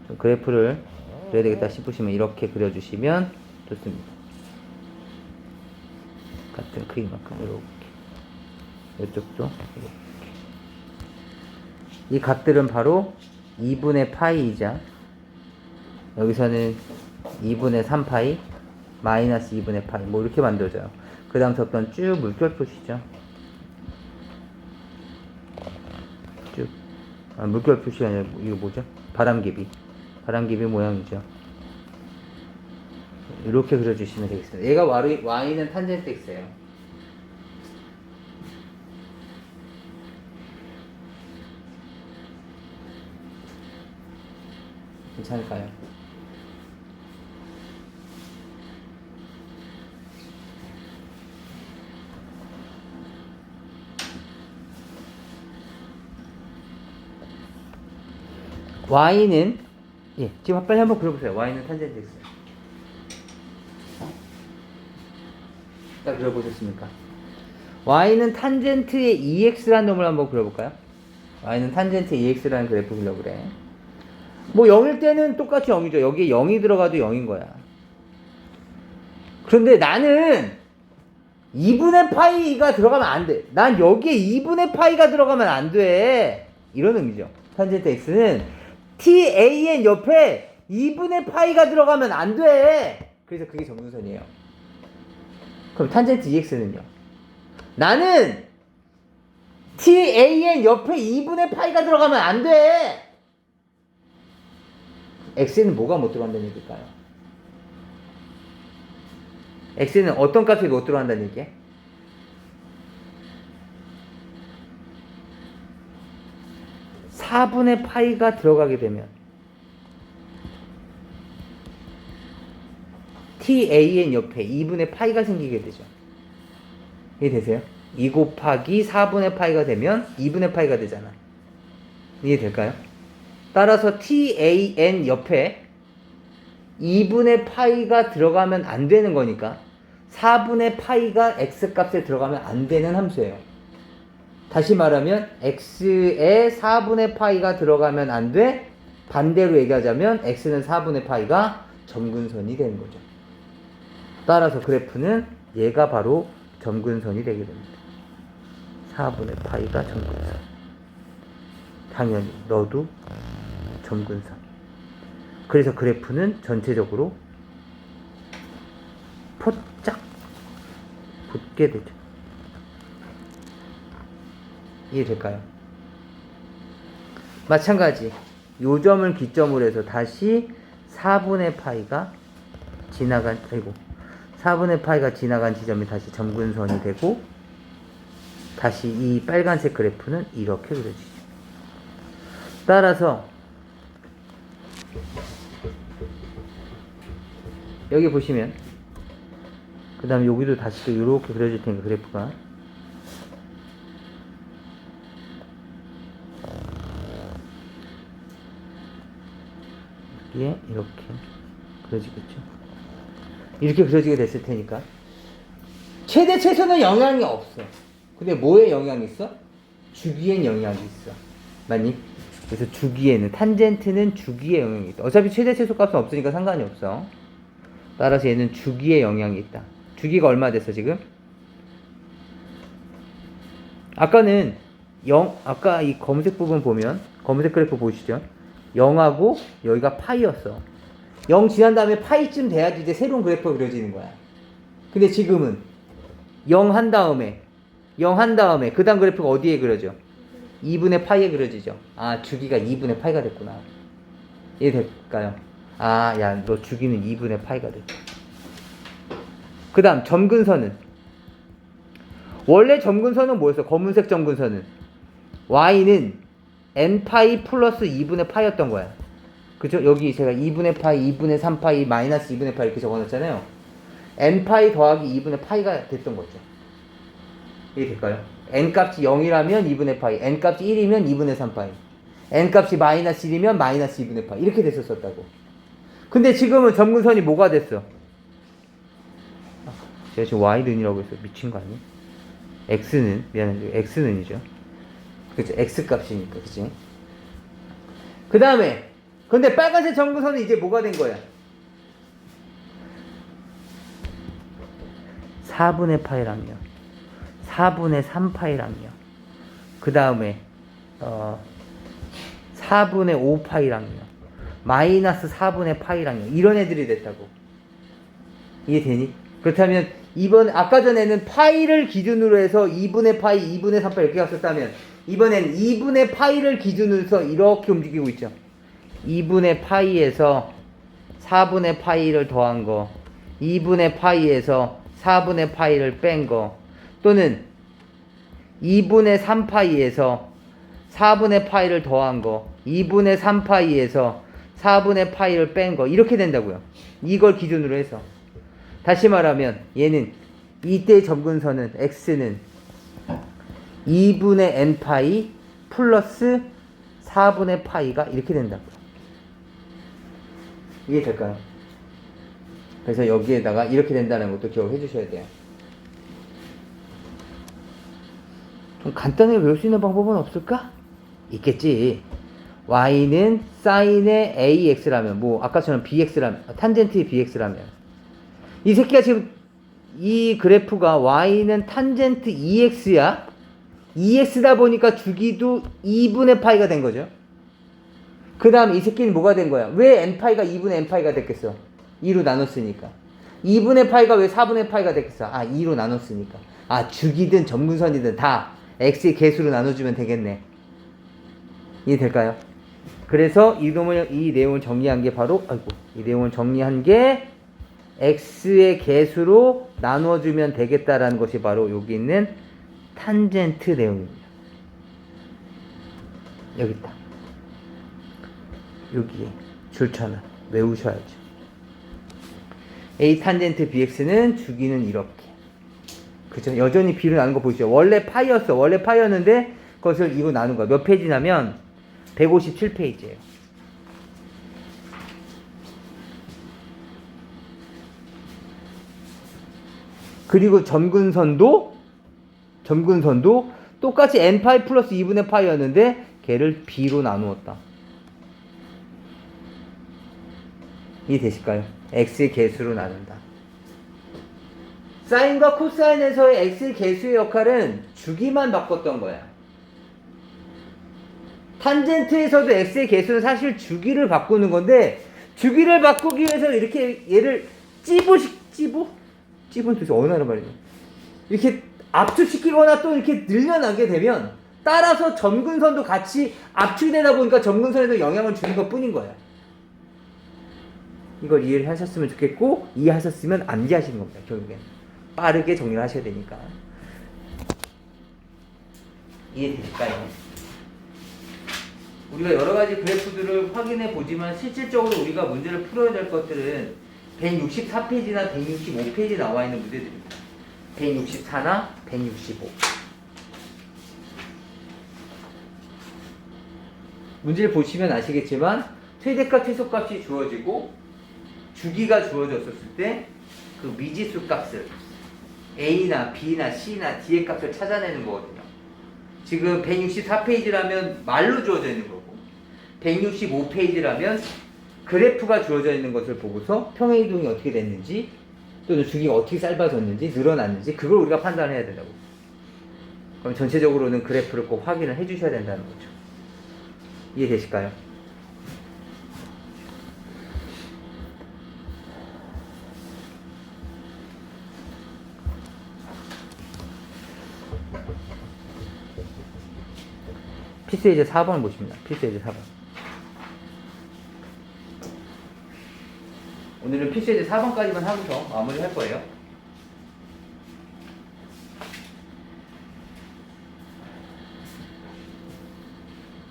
좀 그래프를 그려야 되겠다 싶으시면 이렇게 그려주시면 좋습니다. 같은 크기만큼 이렇게. 이쪽도 이 값들은 바로 2분의 파이이자 여기서는 2분의 3파이 마이너스 2분의 파이 뭐 이렇게 만들어져요. 그 다음부터는 쭉 물결 표시죠. 쭉 물결 표시가 아니라 이거 뭐죠? 바람개비 모양이죠. 이렇게 그려주시면 되겠습니다. 얘가 y는 탄젠트 x예요. 괜찮을까요? y는 지금 빨리 한번 그려보세요. y는 탄젠트 x. 딱 그려보셨습니까? y는 탄젠트의 2x라는 놈을 한번 그려볼까요? y는 탄젠트의 2x라는 그래프 그려고 그래. 뭐 0일 때는 똑같이 0이죠. 여기에 0이 들어가도 0인 거야. 그런데 나는 2분의 파이가 들어가면 안 돼. 난 여기에 2분의 파이가 들어가면 안 돼. 이런 의미죠. 탄젠트 x는 tan 옆에 2분의 파이가 들어가면 안 돼. 그래서 그게 점근선이에요. 그럼 탄젠트 ex는요? 나는 tan 옆에 2분의 파이가 들어가면 안 돼. x는 뭐가 못 들어간다는 얘기일까요? x는 어떤 값이 못 들어간다는 얘기예요? (4분의 파이가) 들어가게 되면 tan 옆에 2분의 파이가 생기게 되죠. 이해되세요? 2 곱하기 4분의 파이가 되면 2분의 파이가 되잖아. 이해될까요? 따라서 tan 옆에 2분의 파이가 들어가면 안 되는 거니까 4분의 파이가 x 값에 들어가면 안 되는 함수예요. 다시 말하면 x에 4분의 파이가 들어가면 안 돼. 반대로 얘기하자면 x는 4분의 파이가 점근선이 되는 거죠. 따라서 그래프는 얘가 바로 점근선이 되게 됩니다. 4분의 파이가 점근선. 당연히 너도 점근선. 그래서 그래프는 전체적으로 포짝 붙게 되죠. 이해될까요? 마찬가지 요 점을 기점으로 해서 다시 4분의 파이가 지나간 4분의 파이가 지나간 지점이 다시 점근선이 되고 다시 이 빨간색 그래프는 이렇게 그려지죠. 따라서 여기 보시면 그 다음에 여기도 다시 또 이렇게 그려질 테니까 그래프가 여기에 이렇게 그려지겠죠. 이렇게 그려지게 됐을 테니까 최대 최소는 영향이 없어. 근데 뭐에 영향이 있어? 주기엔 영향이 있어. 맞니? 그래서 주기에는 탄젠트는 주기에 영향이 있다. 어차피 최대 최소 값은 없으니까 상관이 없어. 따라서 얘는 주기에 영향이 있다. 주기가 얼마 됐어 지금? 아까는 아까 이 검은색 부분 보면 검은색 그래프 보시죠. 0하고 여기가 파이였어. 0 지난 다음에 파이쯤 돼야지 이제 새로운 그래프가 그려지는 거야. 근데 지금은 0 한 다음에 그 다음 그래프가 어디에 그려져? 2분의 파이에 그려지죠. 아, 주기가 2분의 파이가 됐구나. 이해될까요? 아, 야, 너 주기는 2분의 파이가 됐다. 그 다음 점근선은 원래 점근선은 뭐였어? 검은색 점근선은 y는 n파이 플러스 2분의 파이였던 거야. 그죠? 여기 제가 2분의 파이, 2분의 3파이, 마이너스 2분의 파이 이렇게 적어놨잖아요. n파이 더하기 2분의 파이가 됐던 거죠. 이해될까요? n값이 0이라면 2분의 파이, n값이 1이면 2분의 3파이, n값이 마이너스 1이면 마이너스 2분의 파이 이렇게 됐었다고. 근데 지금은 점근선이 뭐가 됐어? 제가 지금 y는이라고 했어요. 미친 거 아니에요? x는, 미안해요. x는이죠. 그치? x값이니까, 그치? 그 다음에 근데 빨간색 점근선은 이제 뭐가 된 거야? 4분의 파이라며 4분의 3파이랑요. 그 다음에 4분의 5파이랑요. 마이너스 4분의 파이랑요. 이런 애들이 됐다고. 이해되니? 그렇다면 이번 아까 전에는 파이를 기준으로 해서 2분의 파이, 2분의 3파이 이렇게 갔었다면 이번엔 2분의 파이를 기준으로 해서 이렇게 움직이고 있죠. 2분의 파이에서 4분의 파이를 더한 거, 2분의 파이에서 4분의 파이를 뺀 거, 또는 2분의 3파이에서 4분의 파이를 더한 거, 2분의 3파이에서 4분의 파이를 뺀 거, 이렇게 된다고요. 이걸 기준으로 해서. 다시 말하면 얘는 이때 점근선은 x는 2분의 n파이 플러스 4분의 파이가 이렇게 된다고요. 이해될까요? 그래서 여기에다가 이렇게 된다는 것도 기억해 주셔야 돼요. 좀 간단하게 외울 수 있는 방법은 없을까? 있겠지. y는 사인의 ax라면, 뭐 아까처럼 bx라면, 탄젠트의 bx라면, 이 새끼가 지금 이 그래프가 y는 탄젠트 2x야. 2x다 보니까 주기도 2분의 파이가 된 거죠. 그 다음 이 새끼는 뭐가 된 거야? 왜 n파이가 2분의 n파이가 됐겠어? 2로 나눴으니까. 2분의 파이가 왜 4분의 파이가 됐겠어? 2로 나눴으니까. 주기든 점근선이든 다 x의 개수로 나눠주면 되겠네. 이해될까요? 그래서 이 내용을 정리한 게 바로, 이 내용을 정리한 게 x의 개수로 나눠주면 되겠다라는 것이 바로 여기 있는 탄젠트 내용입니다. 여기 있다. 여기에 줄쳐놔. 외우셔야죠. a 탄젠트 bx는 주기는 이렇게. 그죠? 여전히 b로 나눈 거 보이시죠? 원래 파이였어. 원래 파이였는데 그것을 2로 나눈 거야. 몇 페이지냐면 157페이지예요. 그리고 점근선도 똑같이 n파이 플러스 2분의 파이였는데 걔를 b로 나누었다. 이해되실까요? x의 개수로 나눈다. 사인과 코사인에서의 x의 개수의 역할은 주기만 바꿨던 거야. 탄젠트에서도 x의 개수는 사실 주기를 바꾸는 건데, 주기를 바꾸기 위해서 이렇게 얘를 찝은 뜻이 어느 나라 말이죠? 이렇게 압축시키거나 또 이렇게 늘려나게 되면 따라서 점근선도 같이 압축되다 보니까 점근선에도 영향을 주는 것 뿐인 거야. 이걸 이해를 하셨으면 좋겠고, 이해하셨으면 안 이해하시는 겁니다. 결국엔 빠르게 정리를 하셔야 되니까. 이해되실까요? 우리가 여러 가지 그래프들을 확인해 보지만 실질적으로 우리가 문제를 풀어야 될 것들은 164페이지나 165페이지 나와 있는 문제들입니다. 164나 165. 문제를 보시면 아시겠지만 최대값, 최소값이 주어지고 주기가 주어졌을 때 그 미지수 값을 A나 B나 C나 D의 값을 찾아내는 거거든요. 지금 164페이지라면 말로 주어져 있는 거고 165페이지라면 그래프가 주어져 있는 것을 보고서 평행이동이 어떻게 됐는지 또는 주기가 어떻게 짧아졌는지 늘어났는지 그걸 우리가 판단해야 된다고. 그럼 전체적으로는 그래프를 꼭 확인을 해 주셔야 된다는 거죠. 이해되실까요? 필수예제 4번을 보십니다. 필수예제 4번. 오늘은 필수예제 4번까지만 하고서 마무리 할 거예요.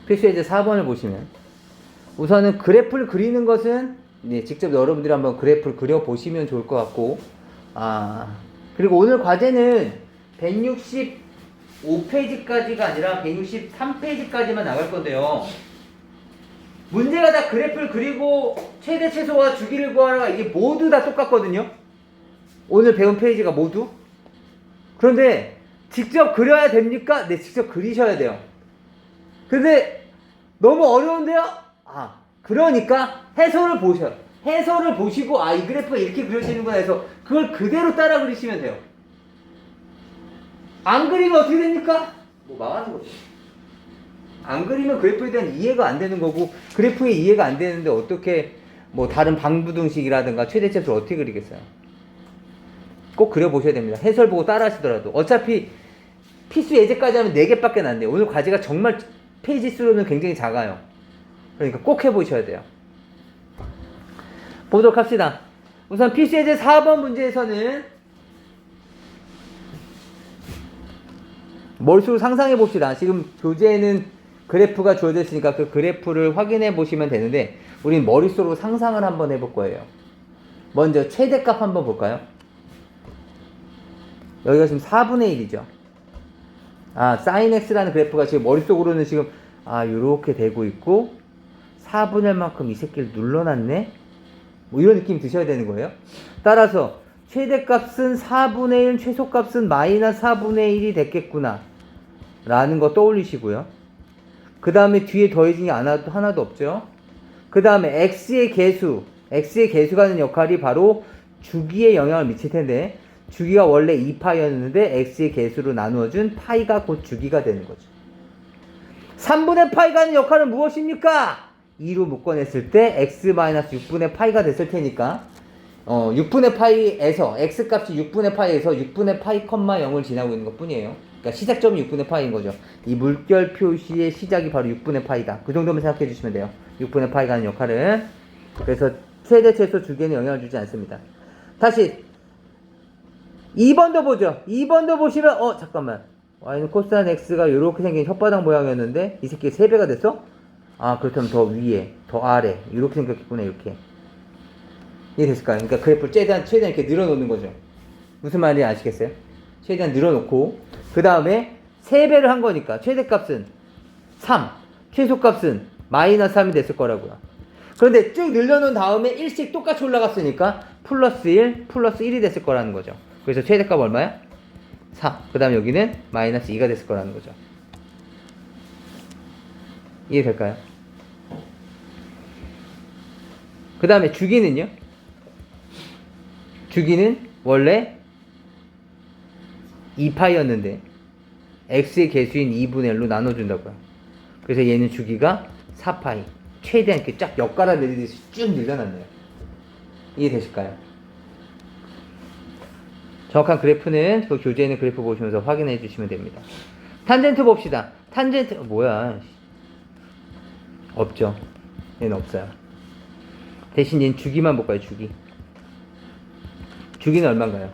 필수예제 4번을 보시면 우선은 그래프를 그리는 것은 직접 여러분들이 한번 그래프를 그려보시면 좋을 것 같고, 그리고 오늘 과제는 165페이지까지가 아니라 163페이지까지만 나갈 건데요. 문제가 다 그래프를 그리고 최대 최소와 주기를 구하라, 이게 모두 다 똑같거든요. 오늘 배운 페이지가 모두. 그런데 직접 그려야 됩니까? 네, 직접 그리셔야 돼요. 근데 너무 어려운데요? 그러니까 해설을 보셔요. 해설을 보시고 이 그래프가 이렇게 그려지는구나 해서 그걸 그대로 따라 그리시면 돼요. 안 그리면 어떻게 됩니까? 뭐 망하는 거죠. 안 그리면 그래프에 대한 이해가 안 되는 거고, 그래프에 이해가 안 되는데 어떻게 뭐 다른 방부등식이라든가 최대값을 어떻게 그리겠어요? 꼭 그려보셔야 됩니다. 해설 보고 따라 하시더라도. 어차피 필수 예제까지 하면 4개밖에 안 돼요. 오늘 과제가 정말 페이지 수로는 굉장히 작아요. 그러니까 꼭 해보셔야 돼요. 보도록 합시다. 우선 필수 예제 4번 문제에서는 머릿속으로 상상해 봅시다. 지금 교재에는 그래프가 주어져 있으니까 그 그래프를 확인해 보시면 되는데, 우린 머릿속으로 상상을 한번 해볼 거예요. 먼저 최대값 한번 볼까요? 여기가 지금 4분의 1이죠. sin x라는 그래프가 지금 머릿속으로는 지금 요렇게 되고 있고, 4분의 1만큼 이 새끼를 눌러놨네? 뭐 이런 느낌 드셔야 되는 거예요. 따라서 최대값은 4분의 1, 최소값은 마이너스 4분의 1이 됐겠구나 라는 거 떠올리시고요. 그 다음에 뒤에 더해진 게 하나도 없죠. 그 다음에 x의 개수가 하는 역할이 바로 주기에 영향을 미칠 텐데, 주기가 원래 2파이였는데 x의 개수로 나누어준 파이가 곧 주기가 되는 거죠. 3분의 파이가 하는 역할은 무엇입니까? 2로 묶어냈을 때 x-6분의 파이가 됐을 테니까 6분의 파이에서 x값이 6분의 파이에서 6분의 파이, 0을 지나고 있는 것 뿐이에요. 그러니까 시작점이 6분의 파이인 거죠. 이 물결 표시의 시작이 바로 6분의 파이다. 그 정도면 생각해 주시면 돼요. 6분의 파이가 하는 역할은. 그래서 최대 최소 주기에는 영향을 주지 않습니다. 다시 2번도 보죠. 2번도 보시면 잠깐만, y는 코사인 x가 이렇게 생긴 혓바닥 모양이었는데 이 새끼 3배가 됐어? 그렇다면 더 위에, 더 아래 이렇게 생겼겠구나. 이렇게 이해됐을까요? 그러니까 그래프를 최대한 이렇게 늘어놓는 거죠. 무슨 말인지 아시겠어요? 최대한 늘어놓고, 그 다음에 3배를 한 거니까 최대값은 3, 최소값은 마이너스 3이 됐을 거라고요. 그런데 쭉 늘려놓은 다음에 1씩 똑같이 올라갔으니까 플러스 1, 플러스 1이 됐을 거라는 거죠. 그래서 최대값 얼마야? 4. 그 다음 여기는 마이너스 2가 됐을 거라는 거죠. 이해될까요? 그 다음에 주기는요? 주기는 원래 2파이였는데 x의 개수인 2분의 1로 나눠준다고요. 그래서 얘는 주기가 4파이. 최대한 이렇게 쫙 엿가라 내리듯이 쭉 늘려놨네요. 이해되실까요? 정확한 그래프는 그 교재에 있는 그래프 보시면서 확인해 주시면 됩니다. 탄젠트 봅시다. 탄젠트 뭐야? 없죠. 얘는 없어요. 대신 얘는 주기만 볼까요? 주기. 주기는 얼마인가요?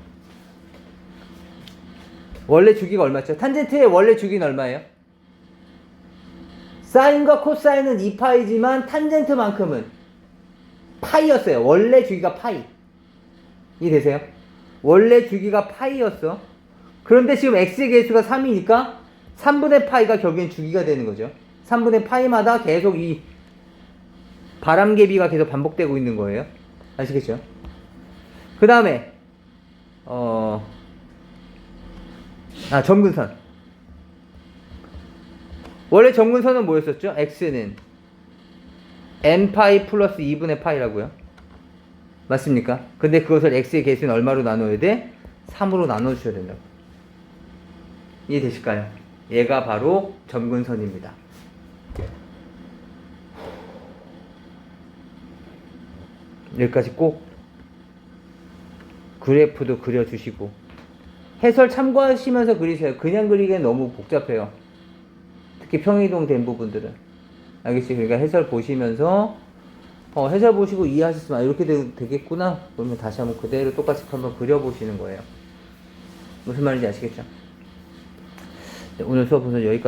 원래 주기가 얼마죠? 탄젠트의 원래 주기는 얼마예요? 사인과 코사인은 2파이지만 탄젠트만큼은 파이였어요. 원래 주기가 파이. 이해되세요? 원래 주기가 파이였어. 그런데 지금 x의 개수가 3이니까 3분의 파이가 결국엔 주기가 되는 거죠. 3분의 파이마다 계속 이 바람개비가 계속 반복되고 있는 거예요. 아시겠죠? 그 다음에 점근선. 원래 점근선은 뭐였었죠? x는 n파이 플러스 2분의 파이라고요. 맞습니까? 근데 그것을 x의 개수는 얼마로 나눠야 돼? 3으로 나눠주셔야 된다고. 이해되실까요? 얘가 바로 점근선입니다. 여기까지 꼭 그래프도 그려주시고 해설 참고하시면서 그리세요. 그냥 그리기엔 너무 복잡해요. 특히 평이동 된 부분들은. 알겠지? 그러니까 해설 보시면서 해설 보시고 이해하셨으면 이렇게 되겠구나. 그러면 다시 한번 그대로 똑같이 한번 그려보시는 거예요. 무슨 말인지 아시겠죠? 네, 오늘 수업은 여기까지.